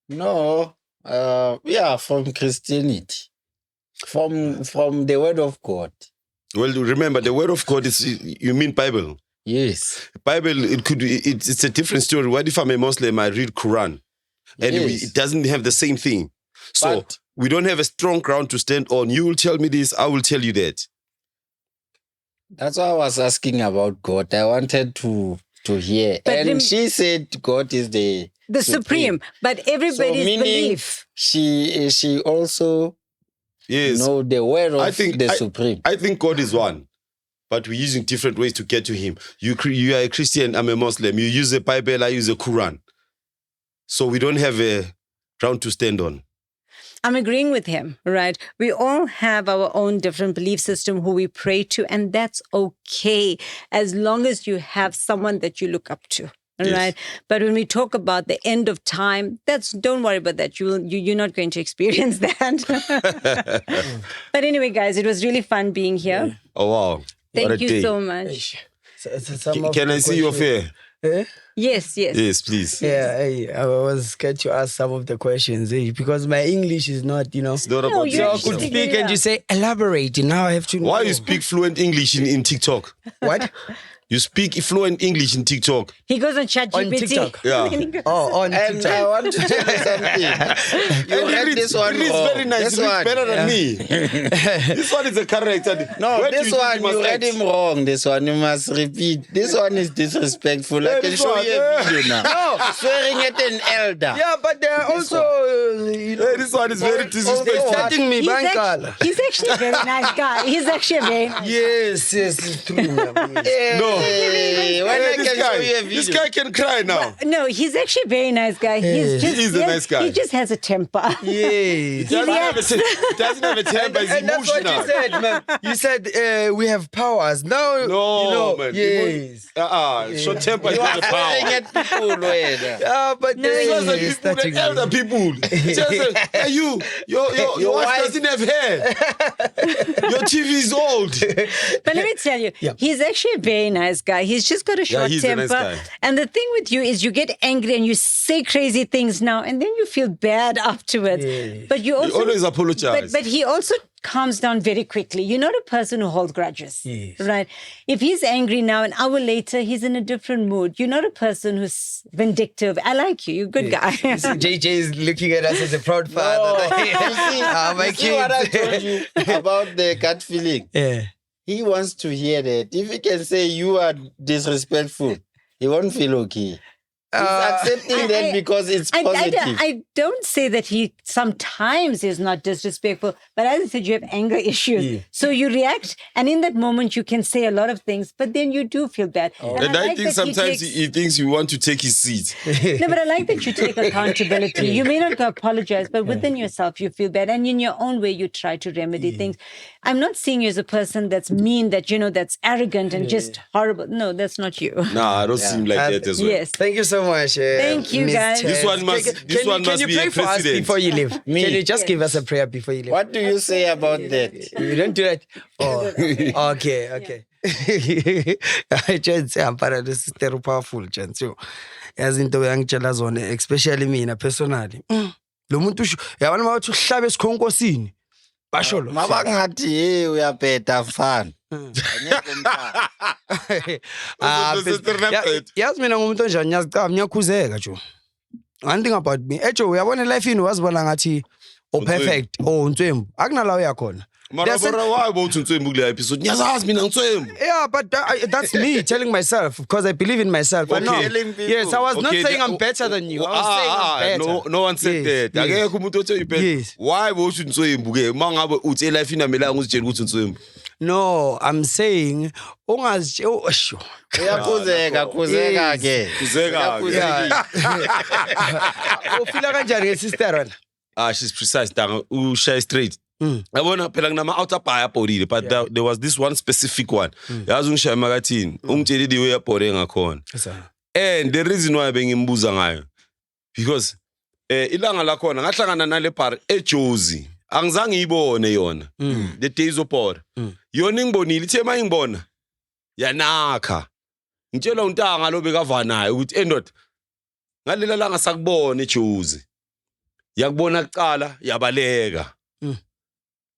B: No. From Christianity. From the word of God.
D: Well, remember, the word of God is, you mean Bible?
B: Yes.
D: Bible, it's a different story. What if I'm a Muslim, I read Quran? And it doesn't have the same thing. So we don't have a strong ground to stand on. You will tell me this, I will tell you that.
B: That's why I was asking about God. I wanted to hear. But she said God is the
A: supreme. But everybody's belief.
B: She also know the word of the supreme.
D: I think God is one. But we're using different ways to get to him. You are a Christian, I'm a Muslim. You use the Bible, I use the Quran. So we don't have a ground to stand on.
A: I'm agreeing with him, right? We all have our own different belief system who we pray to, and that's okay as long as you have someone that you look up to. Right. But when we talk about the end of time, don't worry about that. You're not going to experience that. But anyway, guys, it was really fun being here.
D: Yeah. Oh, wow.
A: Thank you so much.
D: Can I see your face?
A: Yes.
D: Yes, please.
C: Yeah, I was scared to ask some of the questions because my English is not,
D: It's not about
C: so I could speak and you say, elaborate. Now I have to know.
D: Why you speak fluent English in TikTok?
C: What?
D: You speak fluent English in TikTok.
A: He goes on ChatGPT.
C: On TikTok?
D: Yeah.
C: On
B: And
C: TikTok.
B: I want to tell you something. You read this one
D: It's
B: wrong.
D: very nice.
B: This
D: It's
B: one.
D: better than me. This one is a character.
B: No,
D: Where do
B: this
D: think
B: one,
D: must
B: you read
D: act?
B: him wrong. This one, you must repeat. This one is disrespectful. I can
D: this
B: show
D: one,
B: you a video now.
C: No.
B: Swearing at an elder.
C: Yeah, but they're also,
D: Hey, this one is very disrespectful.
C: setting me bankal.
A: He's actually a very nice guy. He's actually a very nice
C: Yes, it's true. ma'am.
B: Hey, when I
D: Hey,
B: can show you a video.
D: this guy can cry now.
A: No, he's actually a very nice guy. He's just,
D: He is a nice guy.
A: He just has a temper.
C: Yes.
D: Doesn't have a temper. He's
C: And that's what
D: emotional.
C: you said, man. You said we have powers. Now,
D: No, man.
C: Yes.
D: Short temper is
B: You are
D: not a power.
B: swearing at people, Weda.
C: Yeah, but
A: No,
D: Those are
C: he's
D: people,
C: touching
D: the elder
C: me.
D: people. Just say, hey, your wife
B: wife-
D: doesn't have hair. Your TV is old.
A: But let me tell you, he's actually a very nice guy. He's just got a short
D: he's a
A: temper.
D: nice guy.
A: And the thing with you is you get angry and you say crazy things now, and then you feel bad afterwards. But you also
D: always apologize.
A: But he also calms down very quickly. You're not a person who holds grudges.
C: Yes.
A: Right? If he's angry now, an hour later, he's in a different mood. You're not a person who's vindictive. I like you. You're a good guy.
C: JJ is looking at us as a proud father.
B: You see,
C: my
B: you see what I
C: kids.
B: told you about the gut feeling?
C: Yeah.
B: He wants to hear that. If he can say you are disrespectful, he won't feel okay. He's accepting that because it's positive.
A: I don't say that he sometimes is not disrespectful, but as I said, you have anger issues.
C: Yeah.
A: So you react, and in that moment, you can say a lot of things, but then you do feel bad.
D: And I
A: like
D: think
A: that
D: sometimes
A: take-
D: he thinks you want to take his seat.
A: No, but I like that you take accountability. You may not go apologize, but within yourself, you feel bad. And in your own way, you try to remedy things. I'm not seeing you as a person that's mean, that's arrogant and just horrible. No, that's not you.
D: Nah, I don't seem like that as well.
A: Yes.
C: Thank you so much.
A: Thank you,
C: Miss
A: guys.
C: Chance.
D: This one must- this one
C: can
D: must
C: you
D: be a
C: pray for us
D: precedent.
C: before you leave?
B: Me?
C: Can you just give us a prayer before you leave?
B: What do you say about that?
C: You don't do that? Oh, okay. Chance, ampara this is very powerful, Chance. Yazi into yangitshela zona, especially mina personally. Lo muntu yabona mawuthi uhlabe esikhonkosini. Basho lo.
B: Mabangathi hey uyabheda mfana. Angeke umntana.
C: Yazi mina ngumuntu onjani ngiyazicaba ngiyakhuzeka nje. One thing about me, ejo uyabona life ini wazibona ngathi perfect untswembu. Akunala uyakhona.
D: Mara why about Ntswembu kule episode? Ngiyazazi mina Ntswembu.
C: Yeah, but that's me telling myself because I believe in myself. I know.
B: Telling people.
C: Yes, I was not
D: Okay,
C: saying I'm better than you. I was saying I'm better.
D: No one said
C: Yes,
D: that.
C: yes.
D: Akekho umuntu othe better.
C: Yes.
D: Why bothi Ntswembu ke? Mangabe uthi life inamelanga uzitshela ukuthi Ntswembu.
C: No, I'm saying sure.
B: Uyakhuzeka ke.
D: Kuzeka.
C: Ufila kanjani ngesister wena?
D: She's precise dang ushay straight. Yabona phela nginama outer bar yapodile but there was this one specific one. Yazi ungishaya emakathini. Ungitshelile way yapode ngakhona. And the reason why bengimbuza ngayo because ilanga lakhona ngahlangana nale bar eJozi. Angizange ngiyibone yona. The days of Port. Yona ngibonile ithe mayingibona. Yanakha. Ngitshela untanga lo bekavanayo ukuthi endoda ngalela langa sakubona eJozi. Yakubona kuqala yabaleka.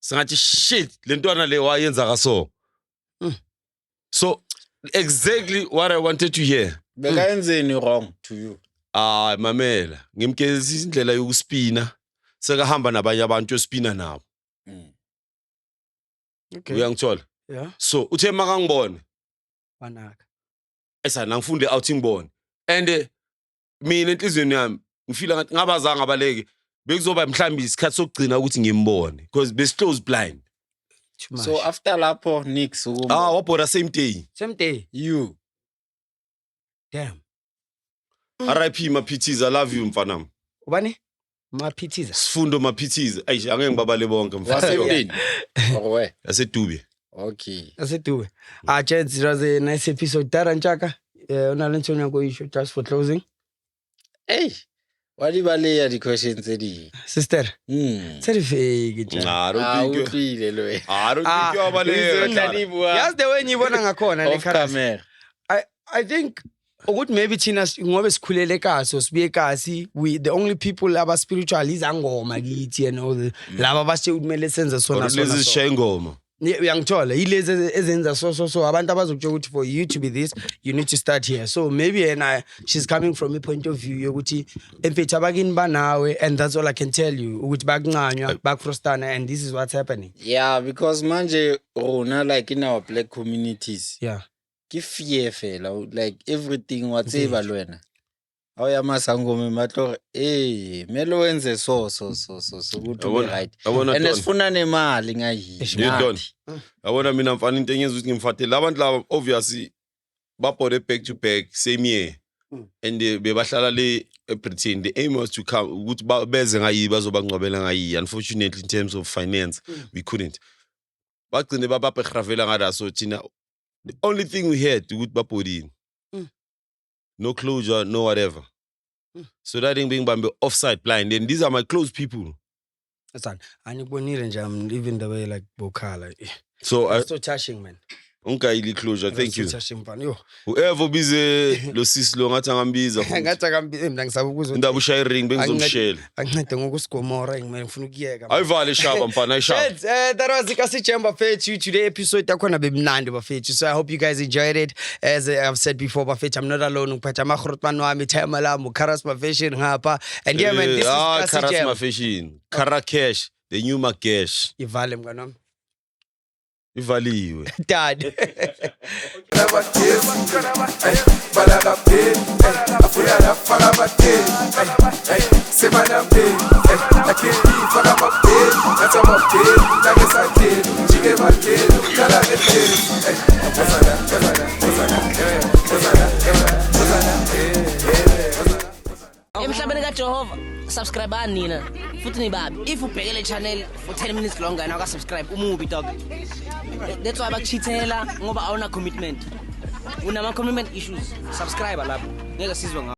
D: Singathi shit lentwana le wayenza kaso. So exactly what I wanted to hear.
B: Bekayenzeni wrong to you?
D: Mamela ngimkezisa indlela yokuspina sekahamba nabanye abantu ospina nabo.
C: Okay.
D: Uyangithola?
C: Yeah.
D: So uthe makangibone
C: Wanaka.
D: esana ngifunde outing bone and mina enhlizweni yami ngifila ngathi ngabazanga abaleke bekuzoba mhlambi isikhathi sokugcina ukuthi ngimbone because bes close blind.
C: Too much.
B: So after lapho Nix
D: Wabona same day.
C: Same day.
B: you.
C: Damn.
D: RIP my PTs, I love you mfanam.
C: Ubani? Maphithiza.
D: Sifundo Maphithiza. Ayi angeke ngibabale bonke mfana.
B: Wasemlini. Or where?
D: Yasedube.
B: Okay.
C: Asetuwe. Gents, it was a nice episode. Dara Nchaka, unalentonya go just for closing.
B: Hey. What do you the questions eddie?
C: Sister. Very vague.
D: I don't think you. I don't think you are.
C: Yes, the way you want to go
B: Off camera.
C: I think maybe China ngobe sikhulele kaso sibuye kasi we the only people aba spiritual is angoma kithi and all the laba bashe kumele senze sona
D: lezi zishayingoma.
C: Uyangithola ilezi ezenza so abantu abazokutsho ukuthi for you to be this you need to start here. So maybe and she's coming from a point of view yokuthi emfethu abakini banawe, and that's all I can tell you ukuthi bakuncanywa bakufrostana, and this is what's happening.
B: Yeah, because manje rona like in our black communities.
C: Yeah.
B: Ke fear fela like everything whatever lwena. Awuya masangoma matlo melo wenze so ukuthi ube right. And esifuna nemali ngayi.
D: Yabona mina mfana into enyenza ukuthi ngimfatele abantu laba obviously bapode back to back same year. And bebahlala le pretend the aim was to come ukuthi beze ngayi bazobangcwabela ngayi. Unfortunately in terms of finance we couldn't. Bagcine babapegravela ngada so thina the only thing we had to good bapodini. No closure, no whatever. So that thing being offside blind. And these are my close people.
C: That's all. And I'm living the way like Bokala.
D: So
C: it's so touching, man.
D: Unkaili closure, thank you.
C: So touching, man.
D: Whoever busy lo sislo ngathi ngambiza.
C: Ngathi ngambiza mina ngisaba ukuzwa.
D: Indaba ushaya ring bengizomshela.
C: Angincede ngokusigomora ngimele ngifuna ukuyeka.
D: Ayivale shaba mfana ayishaba.
C: That was ikasijemba fethu today episode yakhona bemnandi bafethu. So I hope you guys enjoyed it. As I've said before bafethu, I'm not alone ngiphatha amagrotman wami time lami Karasma Fashion ngapha. And yeah man, this is
D: Karasma Fashion. Karakesh, the new MacG.
C: Ivale mngani wami.
D: Ivaliwe.
C: Dad.
F: Emhlabeni kaJehova subscribe nina futhi nibabi if ubhekele channel for 10 minutes longer and subscribe umubi dog. That's why bakuchithela ngoba awuna commitment. Unama commitment issues. Subscribe lapho. Ngeke sizwe ngawo.